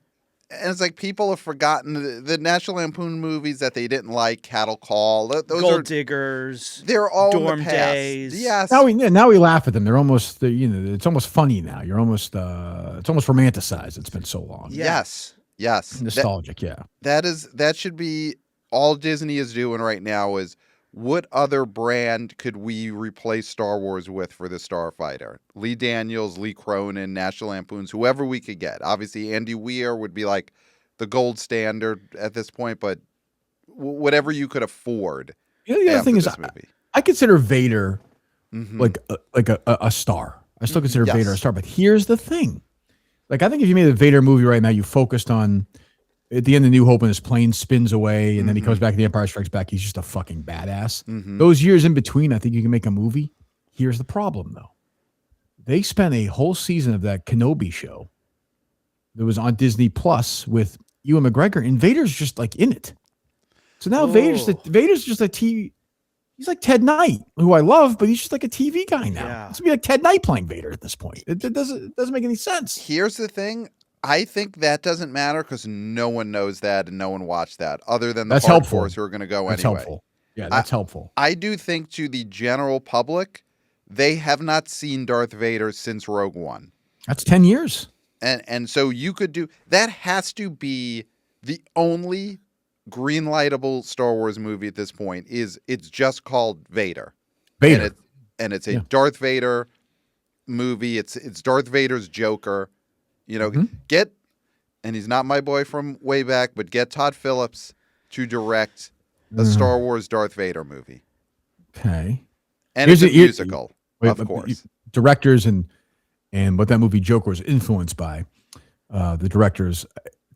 And it's like people have forgotten the National Lampoon movies that they didn't like, Cattle Call. Those Gold Diggers. They're all Dorm in the past. Days. Yes. Now we laugh at them. They're almost, it's almost funny now. You're almost, it's almost romanticized. It's been so long. Yes. Nostalgic, That should be all Disney is doing right now is what other brand could we replace Star Wars with for the Starfighter? Lee Daniels, Lee Cronin, National Lampoons, whoever we could get. Obviously, Andy Weir would be like the gold standard at this point, but whatever you could afford. The other thing is, I consider Vader like a star. I still consider Yes. Vader a star. But here's the thing. Like, I think if you made a Vader movie right now, you focused on at the end of New Hope when his plane spins away and then he comes back to The Empire Strikes Back. He's just a fucking badass. Those years in between, I think you can make a movie. Here's the problem, though. They spent a whole season of that Kenobi show that was on Disney Plus with Ewan McGregor, and Vader's just like in it. So now Vader's just a TV. He's like Ted Knight, who I love, but he's just like a TV guy now. Yeah. It's gonna be like Ted Knight playing Vader at this point. It doesn't make any sense. Here's the thing. I think that doesn't matter because no one knows that and no one watched that other than the hardcores who are going to go That's anyway. helpful. Yeah, that's helpful. I do think to the general public, they have not seen Darth Vader since Rogue One. That's 10 years. And so you could do that. Has to be the only greenlightable Star Wars movie at this point. It's just called Vader. And it's a Darth Vader movie. It's Darth Vader's Joker. You know, and he's not my boy from way back, but get Todd Phillips to direct a Star Wars Darth Vader movie. Okay. And it's a musical, of course. Directors and what that movie Joker was influenced by, the directors.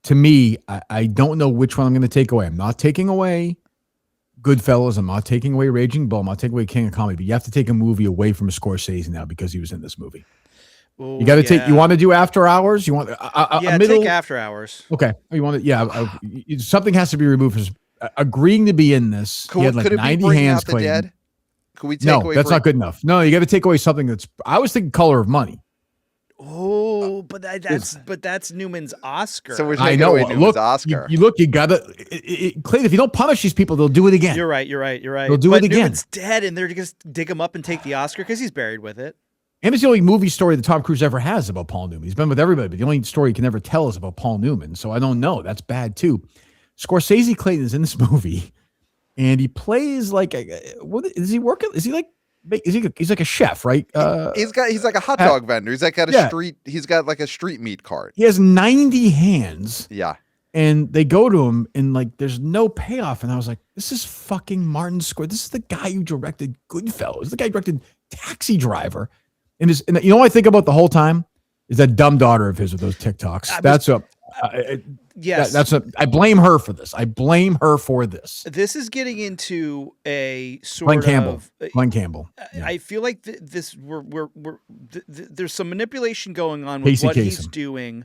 To me, I don't know which one I'm going to take away. I'm not taking away Goodfellas. I'm not taking away Raging Bull. I'm not taking away King of Comedy. But you have to take a movie away from Scorsese now because he was in this movie. Ooh, you got to take. You want to do After Hours? You want a middle? Take After Hours. Okay. You want to? Yeah. Something has to be removed. Agreeing to be in this. He had like 90 hands. Out the dead? Could we take no, away? That's not good enough. No, you got to take away something that's. I was thinking Color of Money. Oh, but that's Newman's Oscar. So we're taking away Newman's Oscar. You gotta, Clayton. If you don't punish these people, they'll do it again. You're right. They'll do it again. Newman's dead, and they're just dig him up and take the Oscar because he's buried with it. And it's the only movie story that Tom Cruise ever has about Paul Newman. He's been with everybody, but the only story he can ever tell is about Paul Newman. So I don't know. That's bad too. Scorsese Clayton is in this movie, and he plays like what is he working? Is he like? He's like a chef, right? He's like a hot dog vendor. He's like at a street. He's got like a street meat cart. He has 90 hands. Yeah. And they go to him and like there's no payoff. And I was like, this is fucking Martin Scorsese. This is the guy who directed Goodfellas. The guy who directed Taxi Driver. And you know what I think about the whole time? Is that dumb daughter of his with those TikToks. Yes. I blame her for this. I blame her for this. This is getting into a sort Glenn Campbell. Yeah. I feel like there's some manipulation going on with Casey what Kasem. he's doing.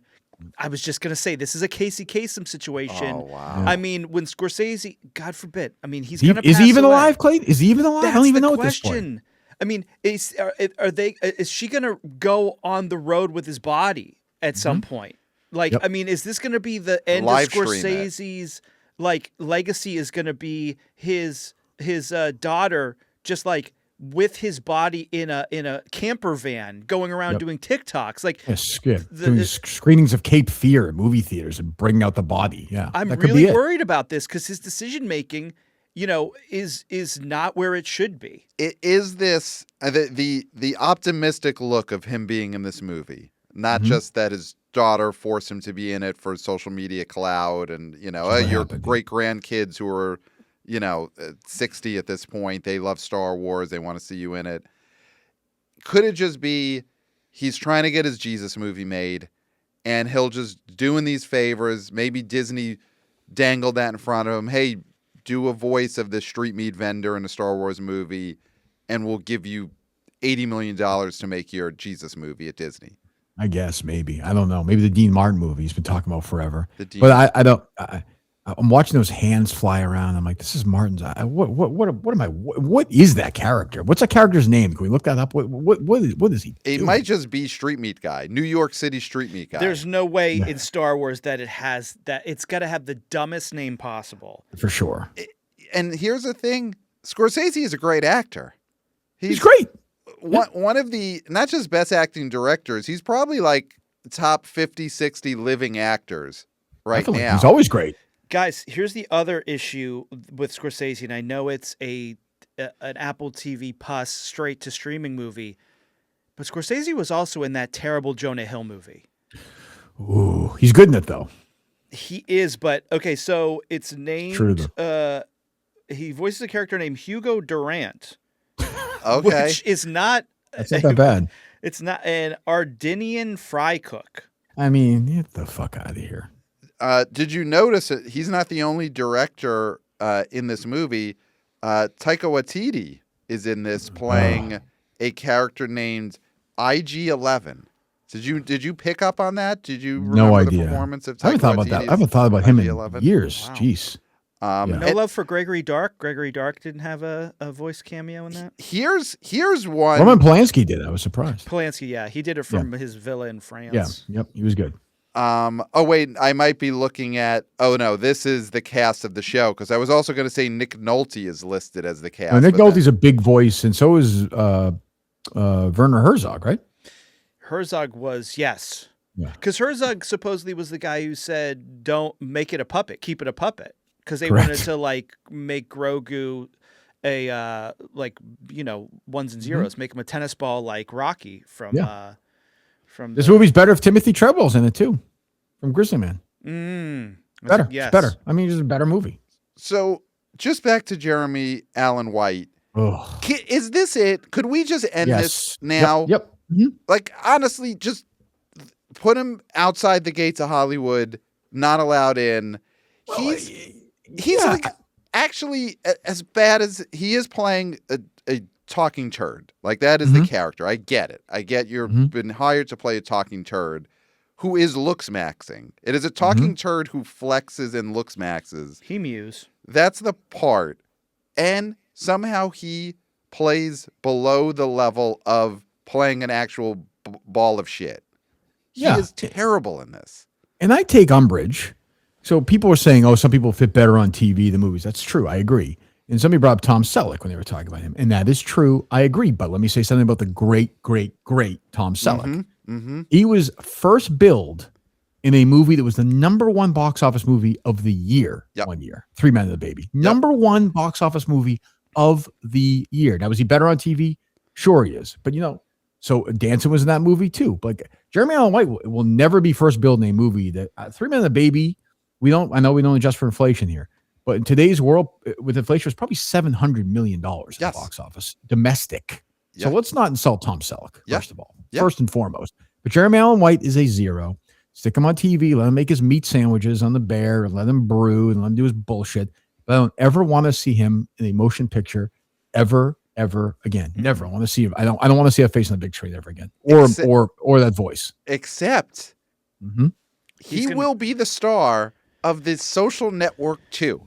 I was just going to say, this is a Casey Kasem situation. Oh, wow. I mean, when Scorsese, God forbid, I mean, he's Is going to pass he even away. alive, Clayton? Is he even alive? That's I don't even the know question. At this point. I mean, is she going to go on the road with his body at some point? Like, I mean, is this going to be the end of Scorsese's like legacy? Is going to be his daughter just like with his body in a camper van going around doing TikToks? Like, doing screenings of Cape Fear at movie theaters and bringing out the body. Yeah, I'm really worried about this because his decision making, is not where it should be. It is this the optimistic look of him being in this movie, not just that his daughter forced him to be in it for social media clout and your great grandkids who are 60 at this point, they love Star Wars, they want to see you in it. Could it just be he's trying to get his Jesus movie made and he'll just doing these favors, maybe Disney dangled that in front of him, hey, do a voice of the street meat vendor in a Star Wars movie and we'll give you $80 million to make your Jesus movie at Disney. I guess maybe. I don't know. Maybe the Dean Martin movie he's been talking about forever. But I don't. I'm watching those hands fly around. I'm like, this is Martin's. What is that character? What's that character's name? Can we look that up? What is he? It might just be street meat guy, New York City street meat guy. There's no way in Star Wars that it has that. It's got to have the dumbest name possible. For sure. And here's the thing: Scorsese is a great actor. He's great. One of the, not just best acting directors, he's probably like top 50, 60 living actors now. He's always great. Guys, here's the other issue with Scorsese, and I know it's an Apple TV Plus straight to streaming movie, but Scorsese was also in that terrible Jonah Hill movie. Ooh, he's good in it though. He is, but okay, so it's named. He voices a character named Hugo Durant. Okay. which is not. That's not that bad. It's not an Ardenian fry cook. I mean, get the fuck out of here. Did you notice it? He's not the only director in this movie. Taika Waititi is in this playing a character named IG-11. Did you pick up on that? Did you remember No idea. the performance of Taika I haven't thought about that. I haven't thought about him in IG-11? years. Wow. Jeez. No love for Gregory Dark. Gregory Dark didn't have a voice cameo in that. Here's one. Roman Polanski did. I was surprised. Polanski, yeah, he did it from his villa in France. Yeah. Yep. He was good. Oh wait, I might be looking at. Oh no, this is the cast of the show because I was also going to say Nick Nolte is listed as the cast. Nick Nolte's a big voice, and so is Werner Herzog, right? Herzog was, yes. Yeah. Because Herzog supposedly was the guy who said, don't make it a puppet, keep it a puppet. Because they Correct. wanted to, like, make Grogu a, ones and zeros, make him a tennis ball like Rocky from This movie's better if Timothy Treadwell's in it, too, from Grizzly Man. Better. Yes. It's better. I mean, it's just a better movie. So just back to Jeremy Allen White. Ugh. Is this it? Could we just end Yes. this now? Yep. Mhm. Like, honestly, just put him outside the gates of Hollywood, not allowed in. He's like actually as bad as he is playing a talking turd. Like, that is the character. I get it. I get you've been hired to play a talking turd who is looks maxing. It is a talking turd who flexes and looks maxes. He mews. That's the part. And somehow he plays below the level of playing an actual ball of shit. He is terrible in this. And I take umbrage. So people were saying, oh, some people fit better on TV than movies. That's true. I agree. And somebody brought up Tom Selleck when they were talking about him. And that is true. I agree. But let me say something about the great, great, great Tom Selleck. He was first billed in a movie that was the #1 box office movie of the year. 1 year. 3 Men and the Baby. #1 box office movie of the year. Now, was he better on TV? Sure he is. But, so Danson was in that movie too. But Jeremy Allen White will never be first billed in a movie that 3 Men and the Baby. I know we don't adjust for inflation here, but in today's world with inflation, it's probably $700 million in the box office domestic. So let's not insult Tom Selleck, first of all, first and foremost. But Jeremy Allen White is a zero. Stick him on TV, let him make his meat sandwiches on the bear, and let him brew and let him do his bullshit. But I don't ever want to see him in a motion picture ever again. Never. I want to see him. I don't want to see that face on the big screen ever again, or that voice. Except he will be the star of this Social Network 2.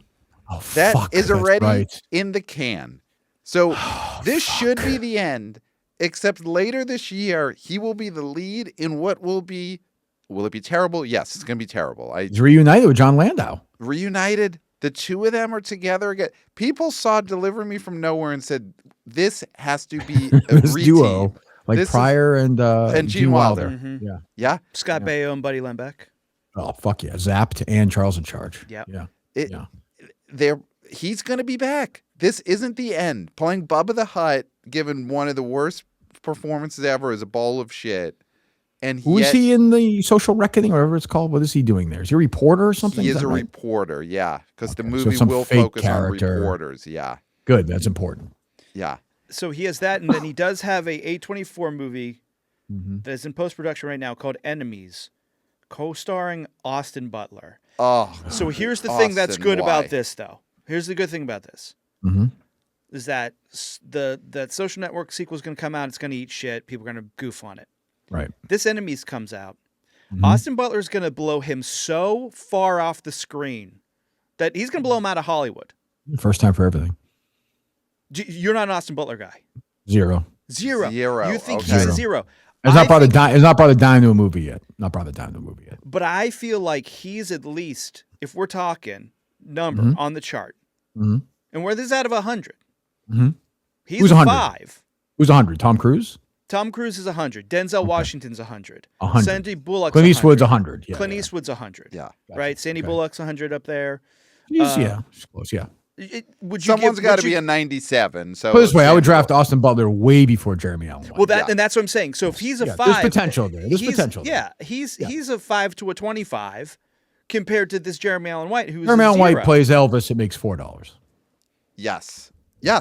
Oh, that is already in the can. So this should be the end, except later this year, he will be the lead in what will be it be terrible? Yes, it's going to be terrible. He's reunited with John Landau. Reunited. The two of them are together again. People saw Deliver Me From Nowhere and said, this has to be a this duo, like this Pryor and Gene Wilder. Yeah. Scott Baio and Buddy Lembeck. Oh, fuck yeah. Zapped and Charles in Charge. Yep. Yeah. He's going to be back. This isn't the end. Playing Bubba the Hutt, given one of the worst performances ever, is a bowl of shit. And who is he in the Social Reckoning, or whatever it's called? What is he doing there? Is he a reporter or something? He is a reporter, yeah. Because the movie will focus on reporters, yeah. Good. That's important. Yeah. So he has that, and then he does have a A24 movie that is in post-production right now called Enemies, co-starring Austin Butler. Oh. So here's the thing that's good about this, though. Here's the good thing about this. Is that that Social Network sequel is going to come out. It's going to eat shit. People are going to goof on it. Right. This Enemies comes out. Austin Butler's going to blow him so far off the screen that he's going to blow him out of Hollywood. First time for everything. You're not an Austin Butler guy. Zero. You think he's a zero. It's not brought a dime to a movie yet. But I feel like he's at least, if we're talking number on the chart, and where this is out of 100, he's Who's 100? 5. Who's 100? Tom Cruise? Tom Cruise is 100. Denzel Washington's 100. 100. Sandy Bullock's Clint Eastwood's 100. Yeah, Clint Eastwood's 100. Yeah. Right? Sandy Bullock's 100 up there. He's close, yeah. Someone's got to be a 97. So put it this way, I would draft Austin Butler way before Jeremy Allen White. Well, and that's what I'm saying. So if he's a 5, there's potential there. He's a 5 to a 25 compared to this Jeremy Allen White, who's Jeremy Allen 0. White plays Elvis. It makes $4. Yes. Yeah.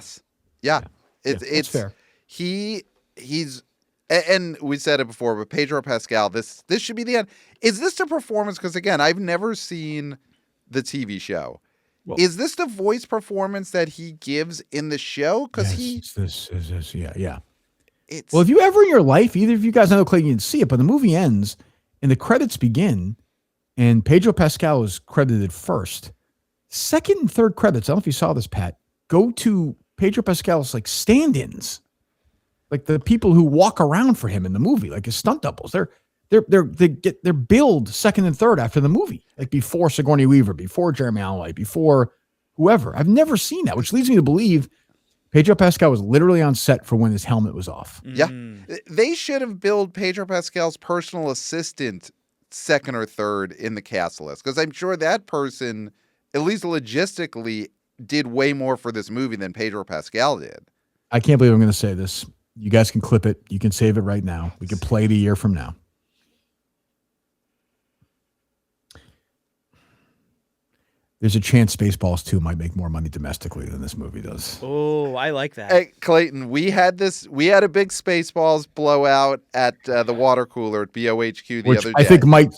It's fair. he's and we said it before, but Pedro Pascal, this should be the end. Is this the performance? Because again, I've never seen the TV show. Well, is this the voice performance that he gives in the show? Because yeah. Well, if you ever in your life, either of you guys, I know Clayton, you didn't see it, but the movie ends and the credits begin, and Pedro Pascal is credited first. Second and third credits, I don't know if you saw this, Pat, go to Pedro Pascal's like stand-ins, like the people who walk around for him in the movie, like his stunt doubles. They're billed second and third after the movie, like before Sigourney Weaver, before Jeremy Allen White, before whoever. I've never seen that, which leads me to believe Pedro Pascal was literally on set for when his helmet was off. Yeah. They should have billed Pedro Pascal's personal assistant second or third in the cast list, because I'm sure that person, at least logistically, did way more for this movie than Pedro Pascal did. I can't believe I'm going to say this. You guys can clip it. You can save it right now. We can play it a year from now. There's a chance Spaceballs 2 might make more money domestically than this movie does. Oh, I like that. Hey, Clayton, we had a big Spaceballs blowout at the water cooler at BOHQ the other day.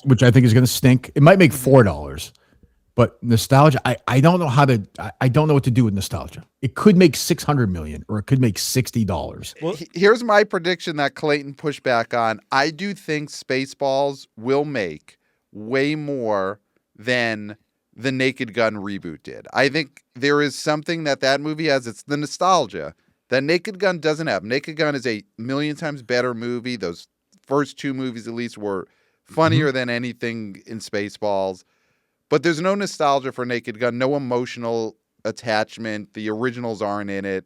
Which I think is going to stink. It might make $4, but nostalgia, I don't know I don't know what to do with nostalgia. It could make $600 million or it could make $60. Well, here's my prediction that Clayton pushed back on. I do think Spaceballs will make way more than the Naked Gun reboot did. I think there is something that movie has. It's the nostalgia that Naked Gun doesn't have. Naked Gun is a million times better movie. Those first two movies at least were funnier than anything in Spaceballs. But there's no nostalgia for Naked Gun, no emotional attachment. The originals aren't in it.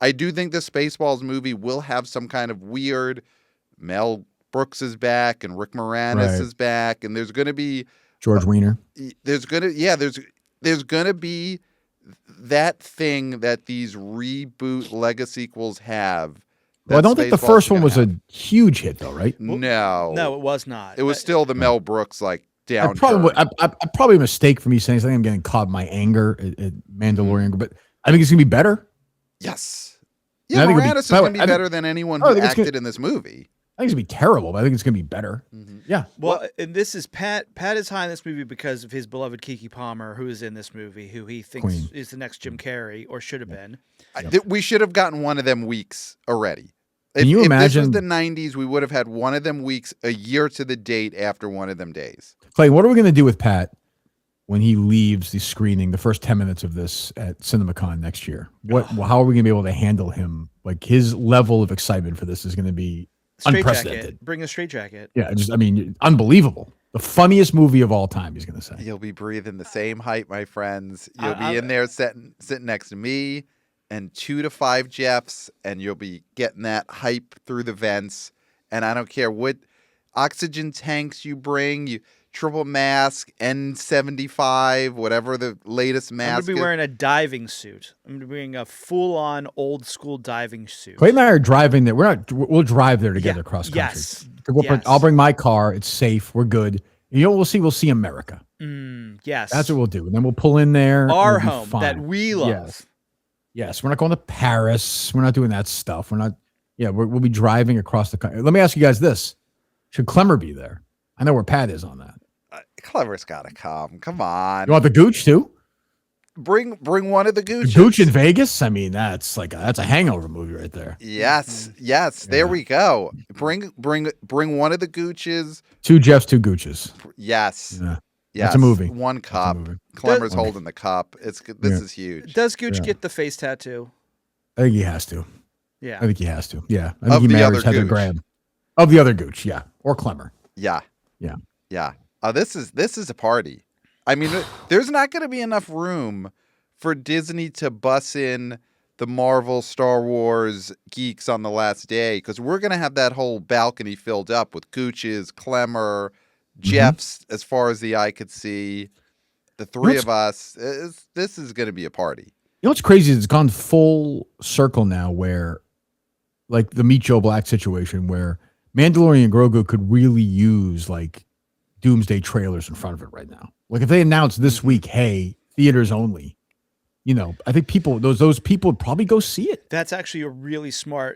I do think the Spaceballs movie will have some kind of weird, Mel Brooks is back and Rick Moranis is back, and there's going to be George Weiner. There's gonna be that thing that these reboot Lego sequels have. Well, I don't think the first one was a huge hit, though, right? No, it was not. It was still the Mel Brooks down. Probably a mistake for me saying something. I'm getting caught in my anger at Mandalorian, but I think it's gonna be better. Yes. Yeah, Moranis is gonna be better than anyone who acted in this movie. I think it's going to be terrible, but I think it's going to be better. Mm-hmm. Yeah. Well, and this is Pat. Pat is high in this movie because of his beloved Keke Palmer, who is in this movie, who he thinks is the next Jim Carrey, or should have been. We should have gotten one of them weeks already. Can you imagine? If this was the 90s, we would have had one of them weeks a year to the date after one of them days. Clay, what are we going to do with Pat when he leaves the screening, the first 10 minutes of this at CinemaCon next year? How are we going to be able to handle him? Like, his level of excitement for this is going to be unprecedented. Bring a straitjacket. Yeah, unbelievable. The funniest movie of all time, he's going to say. You'll be breathing the same height, my friends. You'll be in there sitting next to me and 2 to 5 Jeffs, and you'll be getting that hype through the vents. And I don't care what oxygen tanks you bring, you triple mask, N95, whatever the latest mask. I'm going to be wearing a diving suit. I'm going to be wearing a full-on old-school diving suit. Clayton and I are driving there. We'll drive there together across country. Yes. I'll bring my car. It's safe. We're good. You know what we'll see America. Yes. That's what we'll do. And then we'll pull in there. Our home that we love. Yes. We're not going to Paris. We're not doing that stuff. We'll be driving across the country. Let me ask you guys this. Should Clemmer be there? I know where Pat is on that. Clever's got to come. Come on. You want the Gooch too? Bring one of the Gooches. Gooch in Vegas? I mean, that's a hangover movie right there. Yes. There we go. Bring one of the Gooches. 2 Jeffs, 2 Gooches. Yes. Yeah. Yes. That's a movie. One cup. Clemmer's holding the cup. This is huge. Does Gooch get the face tattoo? I think he has to. Yeah. I think he has to. Yeah. I think he marries Heather Graham. Of the other Gooch, yeah. Or Clemmer. Yeah. Yeah. Yeah. This is a party. I mean, there's not going to be enough room for Disney to bus in the Marvel Star Wars geeks on the last day, because we're going to have that whole balcony filled up with Gooches, Clemmer, Jeffs, as far as the eye could see. The three of us. This is going to be a party. You know what's crazy? It's gone full circle now where, like the Meet Joe Black situation, where Mandalorian Grogu could really use like doomsday trailers in front of it right now. Like if they announced this week, hey, theaters only, I think those people would probably go see it. That's actually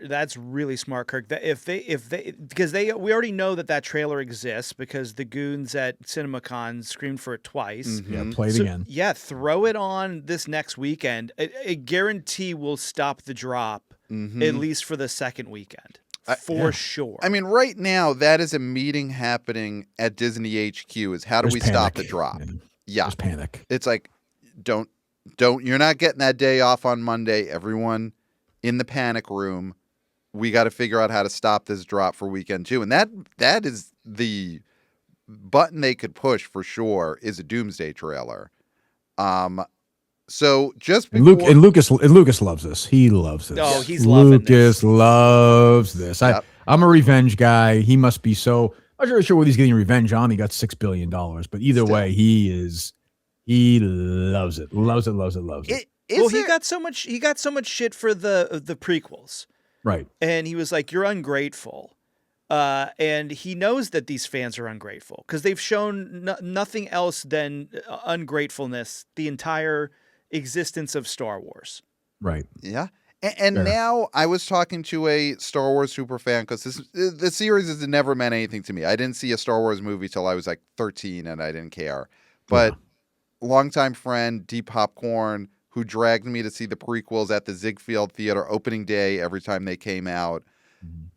that's really smart, Kirk. That because we already know that trailer exists because the goons at CinemaCon screamed for it twice. Yeah, play it again. Yeah, throw it on this next weekend. I guarantee will stop the drop at least for the second weekend. For sure. I mean, right now, that is a meeting happening at Disney HQ is how do we stop the drop? Man. Yeah. There's panic. It's like, you're not getting that day off on Monday. Everyone in the panic room, we got to figure out how to stop this drop for weekend 2. And that is the button they could push for sure is a Doomsday trailer. So just before... and Lucas loves this. He loves this. Oh, he's loving this. Lucas loves this. Yep. I'm a revenge guy. He must be so. I'm not really sure what he's getting revenge on. He got $6 billion, but either way, he loves it. Loves it. He got so much shit for the prequels, right? And he was like, "You're ungrateful," and he knows that these fans are ungrateful because they've shown nothing else than ungratefulness the entire existence of Star Wars. Right. Yeah. And now I was talking to a Star Wars super fan because the series has never meant anything to me. I didn't see a Star Wars movie till I was like 13 and I didn't care. But longtime friend, Deep Popcorn, who dragged me to see the prequels at the Ziegfeld Theater opening day every time they came out,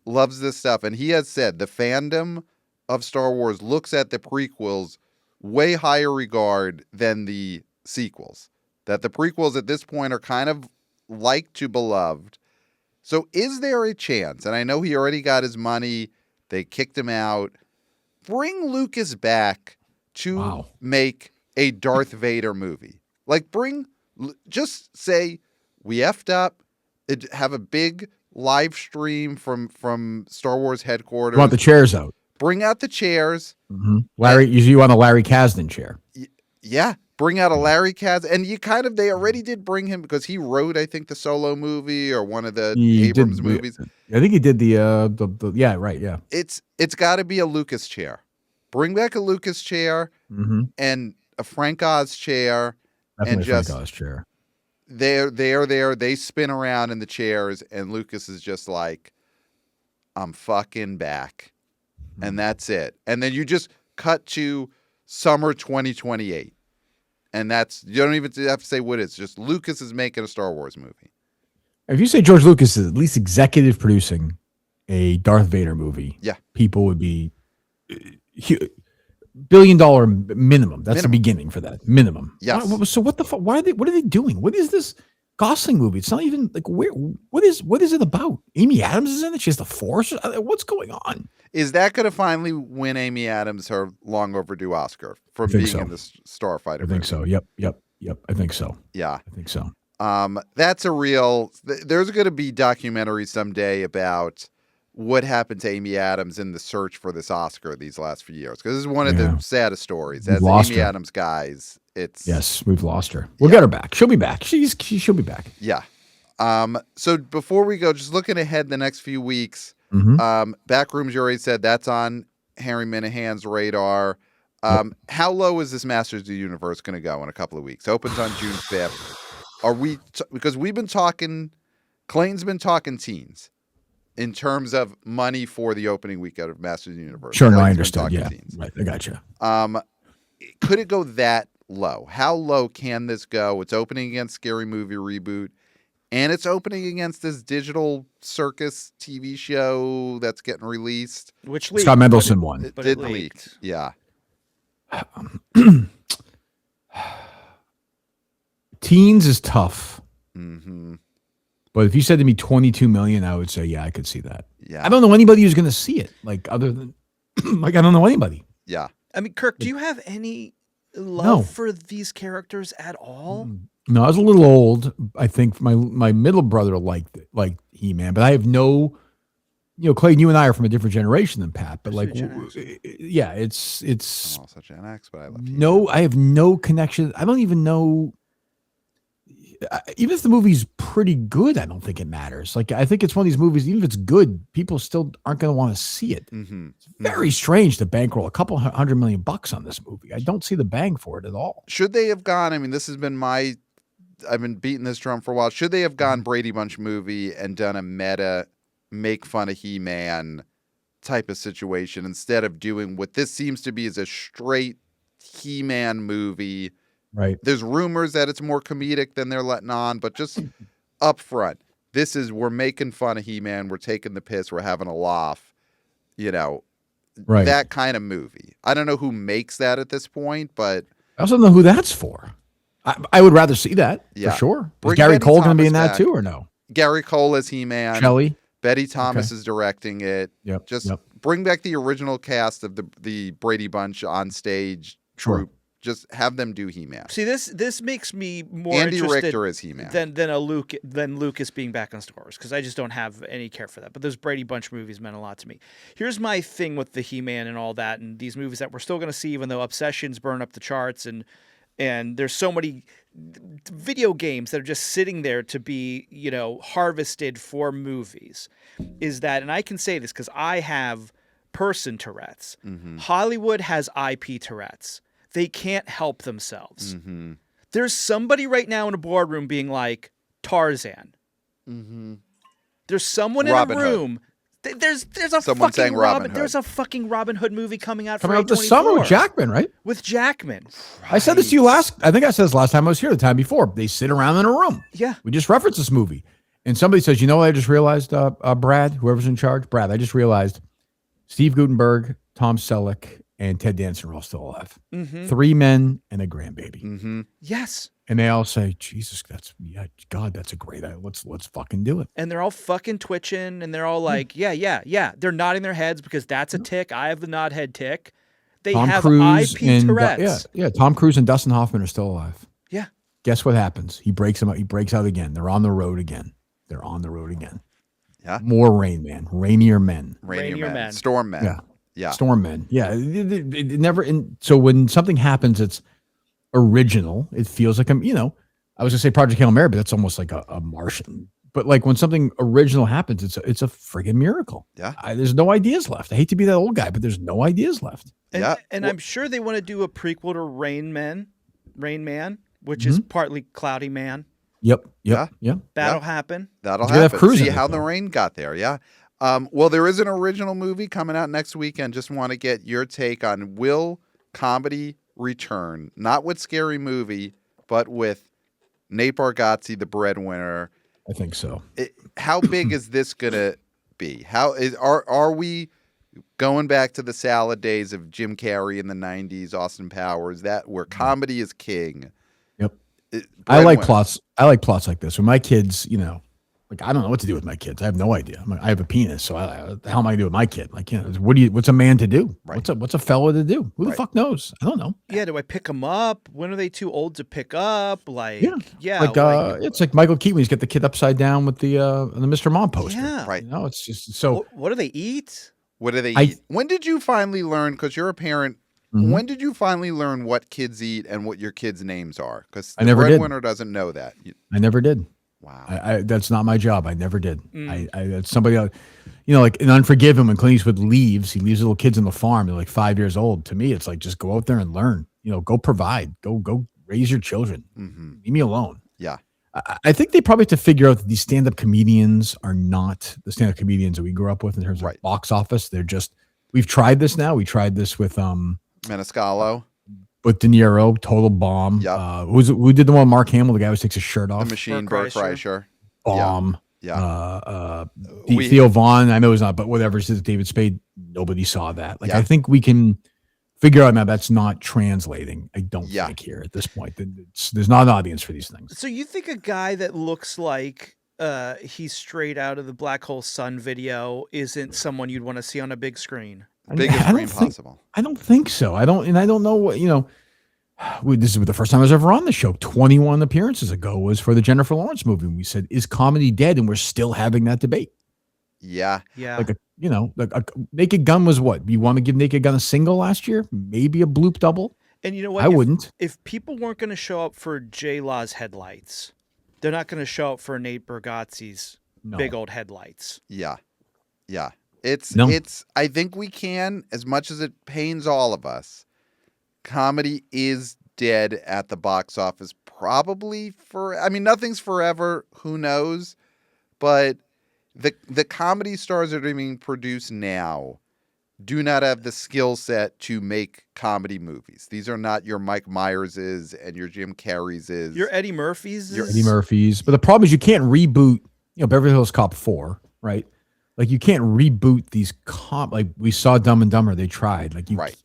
loves this stuff. And he has said the fandom of Star Wars looks at the prequels way higher regard than the sequels. That the prequels at this point are kind of liked to beloved. So is there a chance, and I know he already got his money, they kicked him out, bring Lucas back to make a Darth Vader movie? Like just say, we effed up, have a big live stream from Star Wars headquarters. You want the chairs out. Bring out the chairs. Mm-hmm. You want a Larry Kasdan chair. Yeah. Bring out a Larry Kasdan. And they already did bring him because he wrote, I think, the Solo movie or one of the Abrams movies. I think he did the yeah, right, yeah. It's got to be a Lucas chair. Bring back a Lucas chair and a Frank Oz chair. Definitely and just Frank Oz chair. They're there. They spin around in the chairs, and Lucas is just like, I'm fucking back. And that's it. And then you just cut to summer 2028. And you don't even have to say what it is. Just Lucas is making a Star Wars movie. If you say George Lucas is at least executive producing a Darth Vader movie, people would be $1 billion minimum. That's the beginning for that minimum. Yes. So what the fuck? What are they doing? What is this Gosling movie? It's not even like what is it about? Amy Adams is in it. She has the Force. What's going on? Is that going to finally win Amy Adams her long overdue Oscar for being in the Starfighter? I think so. Yep. I think so. Yeah, I think so. That's a real. There's going to be documentaries someday about what happened to Amy Adams in the search for this Oscar these last few years, because this is one of the saddest stories. As Amy Adams guys, yes, we've lost her. We'll get her back. She'll be back. She'll be back. Yeah. So before we go, just looking ahead the next few weeks. Backrooms, you already said that's on Harry Minahane's radar. How low is this Masters of the Universe going to go in a couple of weeks? Opens on June 5th. Are we because we've been talking, Clayton's been talking teens in terms of money for the opening weekend of Masters of the Universe. Sure, no, I understood. Yeah, right, I got you. Could it go that low? How low can this go? It's opening against Scary Movie Reboot. And it's opening against this digital circus TV show that's getting released. Which leaked. Scott Mendelson won. It did leak. Yeah. Teens is tough. Mm-hmm. But if you said to me 22 million, I would say, yeah, I could see that. Yeah. I don't know anybody who's going to see it. Like, other than, I don't know anybody. Yeah. I mean, Kirk, do you have any love for these characters at all? No, I was a little old. I think my middle brother liked He-Man, but I have no, Clayton, you and I are from a different generation than Pat, but yeah, it's. I'm also Gen X, but I love He-Man. No, I have no connection. I don't even know. Even if the movie's pretty good, I don't think it matters. Like, I think it's one of these movies, even if it's good, people still aren't going to want to see it. Mm-hmm. It's very strange to bankroll a couple $100 million on this movie. I don't see the bang for it at all. Should they have gone? I mean, this has been my I've been beating this drum for a while. Should they have gone Brady Bunch movie and done a meta make fun of He-Man type of situation instead of doing what this seems to be is a straight He-Man movie? Right. There's rumors that it's more comedic than they're letting on, but just up front, we're making fun of He-Man, we're taking the piss, we're having a laugh, Right. that kind of movie. I don't know who makes that at this point, but I also don't know who that's for. I would rather see that Yeah. for sure. Is Bring Gary Betty Cole going to be in Thomas that back. too or no? Gary Cole as He-Man. Shelley? Betty Thomas is directing it. Yep. Just bring back the original cast of the Brady Bunch on stage troupe. Just have them do He-Man. See, this makes me more Andy interested Richter is He-Man. than Lucas being back on Star Wars, because I just don't have any care for that. But those Brady Bunch movies meant a lot to me. Here's my thing with the He-Man and all that, and these movies that we're still going to see, even though Obsessions burn up the charts, and there's so many video games that are just sitting there to be, harvested for movies. Is that, and I can say this because I have person Tourette's. Hollywood has IP Tourette's. They can't help themselves. There's somebody right now in a boardroom being like, Tarzan. There's someone Robin in a room. There's a Someone fucking saying Robin Hood. There's a fucking Robin Hood movie coming out Coming for out this summer with Jackman, right? With Jackman. I said this to you I think I said this last time I was here, the time before. They sit around in a room. Yeah. We just referenced this movie. And somebody says, what I just realized, Brad, whoever's in charge, Brad, I just realized Steve Guttenberg, Tom Selleck, and Ted Danson are all still alive. 3 men and a grandbaby. Yes. And they all say, Jesus, that's a great idea. Let's fucking do it. And they're all fucking twitching, and they're all like, yeah. They're nodding their heads because that's a tick. I have the nod head tick. They Tom have Cruise IP and Tourette's. Tom Cruise and Dustin Hoffman are still alive. Yeah. Guess what happens? He breaks them out. He breaks out again. They're on the road again. Yeah. More Rain Man. Rainier Men. Rainier Men. Storm Men. Yeah. Storm Men. Yeah. It never. So when something happens, it's original. It feels like I was going to say Project Hail Mary, but that's almost like a Martian. But like when something original happens, it's a friggin' miracle. Yeah. There's no ideas left. I hate to be that old guy, but there's no ideas left. And I'm sure they want to do a prequel to Rain Man, which is partly Cloudy Man. Yep. That'll happen. That'll have happen. Cruise See in it, how though. the rain got there. Yeah. Well, there is an original movie coming out next weekend. Just want to get your take on will comedy return? Not with Scary Movie, but with Nate Bargatze, the breadwinner. I think so. How big is this gonna be? Are we going back to the salad days of Jim Carrey in the 90s, Austin Powers, that where comedy is king? Yep. I like plots like this. When my kids, like I don't know what to do with my kids. I have no idea. I have a penis, so how am I going to do with my kid? Like, what's a man to do? Right. What's a fella to do? Who the fuck knows? I don't know. Yeah, do I pick them up? When are they too old to pick up? Like, it's like Michael Keaton. He's got the kid upside down with the Mr. Mom poster. Yeah. Right. It's just so. What do they eat? What do they eat? When did you finally learn, because you're a parent, when did you finally learn what kids eat and what your kids' names are? Because the breadwinner doesn't know that. I never did. Wow. That's not my job. I never did. That's somebody else. Like in Unforgiven, when Clint Eastwood leaves, he leaves little kids on the farm. They're like 5 years old. To me, it's like, just go out there and learn. Go provide. Go raise your children. Leave me alone. Yeah. I think they probably have to figure out that these stand-up comedians are not the stand-up comedians that we grew up with in terms of box office. They're just, we've tried this now. We tried this with Maniscalco. With De Niro, total bomb. Yep. Who did the one with Mark Hamill? The guy who takes his shirt off. The Machine, Bert Kreischer. Bomb. Yeah. Theo Vaughn, I know he's not, but whatever. Says David Spade, nobody saw that. Like, I think we can figure out now that's not translating. I don't think here at this point. There's not an audience for these things. So you think a guy that looks like he's straight out of the Black Hole Sun video isn't someone you'd want to see on a big screen? Biggest screen possible. I don't think so. I don't know what, this is the first time I was ever on the show. 21 appearances ago was for the Jennifer Lawrence movie. And we said, is comedy dead? And we're still having that debate. Yeah. Yeah. Like Naked Gun was what? You want to give Naked Gun a single last year? Maybe a bloop double? And you know what? I wouldn't. If people weren't going to show up for J Law's headlights, they're not going to show up for Nate Bargatze's big old headlights. Yeah. Yeah. It's I think we can, as much as it pains all of us, comedy is dead at the box office probably nothing's forever, who knows, but the comedy stars that are being produced now do not have the skill set to make comedy movies. These are not your Mike Myerses and your Jim Carreyses. Your Eddie Murphys. Your Eddie Murphys. But the problem is you can't reboot, Beverly Hills Cop 4, right? Like you can't reboot these like we saw Dumb and Dumber, they tried. Like right.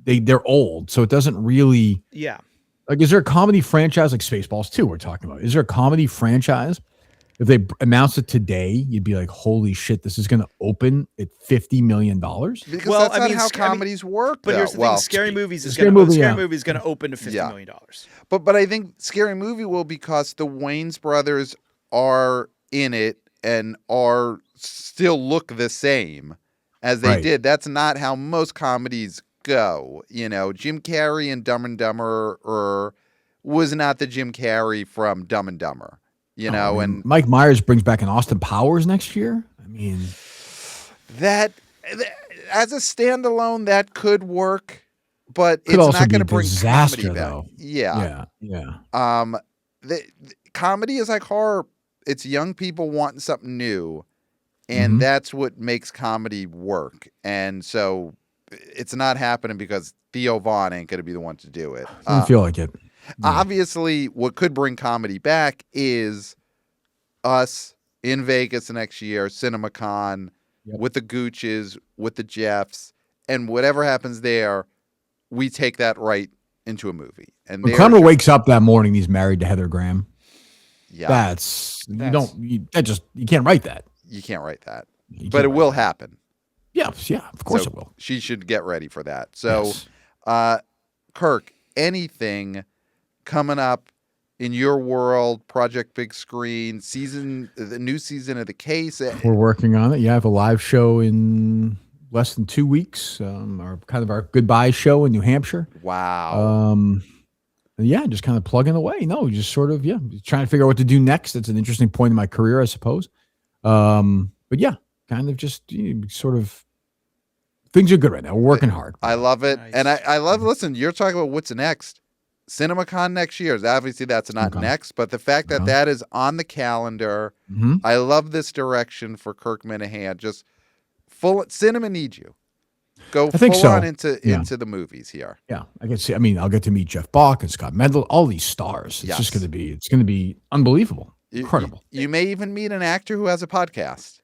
They're old, so it doesn't really. Yeah. Like, is there a comedy franchise like Spaceballs 2 we're talking about? Is there a comedy franchise? If they announced it today, you'd be like, holy shit, this is going to open at $50 million? Because that's not how comedies work. But here's the thing, Scary Movies is going to open to $50 million. But I think Scary Movie will, because the Wayans brothers are in it and are still look the same as they did. That's not how most comedies go. Jim Carrey and Dumb and Dumber was not the Jim Carrey from Dumb and Dumber. And Mike Myers brings back an Austin Powers next year. I mean, that as a standalone, that could work, but it's not going to bring comedy back. Though. Yeah. The comedy is like horror. It's young people wanting something new, and that's what makes comedy work. And so it's not happening because Theo Vaughn ain't going to be the one to do it. I don't feel like it. Obviously, what could bring comedy back is us in Vegas next year, CinemaCon, with the Gooches, with the Jeffs, and whatever happens there, we take that right into a movie. And when Clemmer wakes up that morning, he's married to Heather Graham. Yeah, you can't write that. You can't write that, but it will happen. Yeah, of course it will. She should get ready for that. So, yes. Kirk, anything coming up in your world, Project Big Screen, the new season of The Case? We're working on it. Yeah, I have a live show in less than 2 weeks, our goodbye show in New Hampshire. Wow. Just kind of plugging away. No, just sort of, trying to figure out what to do next. It's an interesting point in my career, I suppose. But yeah, kind of just sort of, things are good right now. We're working hard. I love it. Nice. And I love, listen, you're talking about what's next. CinemaCon next year. Obviously, that's not next, but the fact that that is on the calendar, I love this direction for Kirk Minihane. Just full cinema needs you. Go full on into the movies here. Yeah, I can see. I mean, I'll get to meet Jeff Bach and Scott Mendel, all these stars. It's just going to be unbelievable, incredible. You may even meet an actor who has a podcast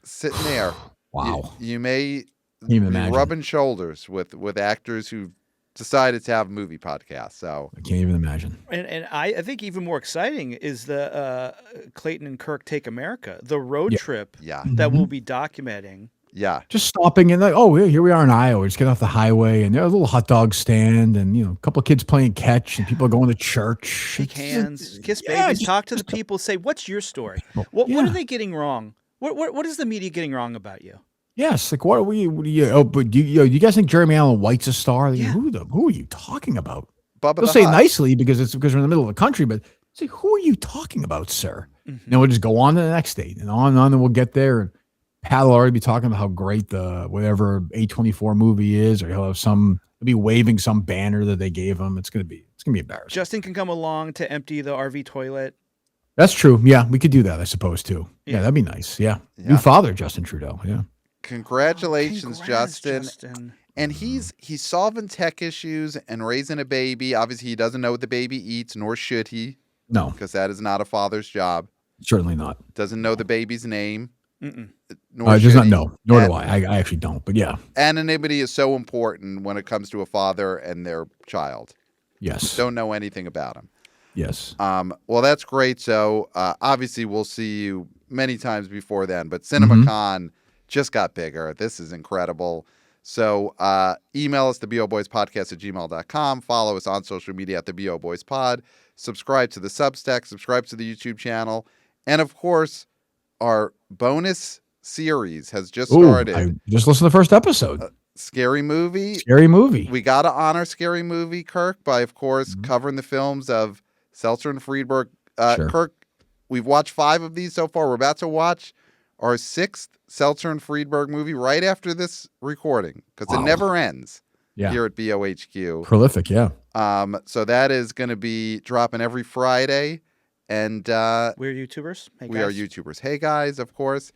sitting there. Wow. You may be rubbing shoulders with actors who decided to have a movie podcast. So I can't even imagine. And I think even more exciting is the Clayton and Kirk Take America, the road trip that we'll be documenting. Yeah. Just stopping and here we are in Iowa. Just get off the highway and there's a little hot dog stand and, a couple of kids playing catch and people are going to church. Shake hands, kiss babies, talk to the people, say, what's your story? What are they getting wrong? What is the media getting wrong about you? Yes, like what are we? But do you guys think Jeremy Allen White's a star? Yeah. Who are you talking about? They'll say nicely because we're in the middle of the country, but say, who are you talking about, sir? Mm-hmm. We'll just go on to the next date and on, and we'll get there. And Pat will already be talking about how great the whatever A24 movie is, or he'll be waving some banner that they gave him. It's gonna be embarrassing. Justin can come along to empty the RV toilet. That's true. Yeah, we could do that, I suppose too. Yeah, that'd be nice. Yeah. New father, Justin Trudeau. Yeah. Congratulations, Justin. And he's solving tech issues and raising a baby. Obviously, he doesn't know what the baby eats, nor should he. No. Because that is not a father's job. Certainly not. Doesn't know the baby's name. Nor does not know. Nor do I. I actually don't, but yeah. Anonymity is so important when it comes to a father and their child. Yes. Don't know anything about him. Yes. Well, that's great. So, obviously, we'll see you many times before then. But CinemaCon just got bigger. This is incredible. So email us, theboboyspodcast@gmail.com. Follow us on social media at theboboyspod. Subscribe to the Substack. Subscribe to the YouTube channel. And, of course, our bonus series has just started. I just listened to the first episode. Scary Movie. Scary Movie. We got to honor Scary Movie, Kirk, by, of course, covering the films of Seltzer and Friedberg. Sure. Kirk, we've watched 5 of these so far. We're about to watch our 6th Seltzer and Friedberg movie right after this recording because it never ends. here at BOHQ. Prolific, yeah. So that is going to be dropping every Friday. And we're YouTubers. Hey, we are YouTubers. Hey, guys, of course.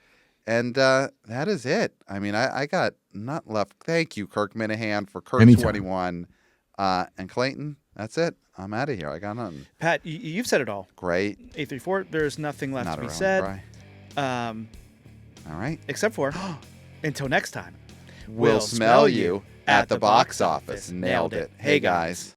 And that is it. I mean, I got not left. Thank you, Kirk Minihane, for Kirk 21. And Clayton, that's it. I'm out of here. I got nothing. Pat, you've said it all. Great. 834, there's nothing left to be said. All right. Except for, until next time, we'll smell you at the box office. Nailed it. Hey, guys.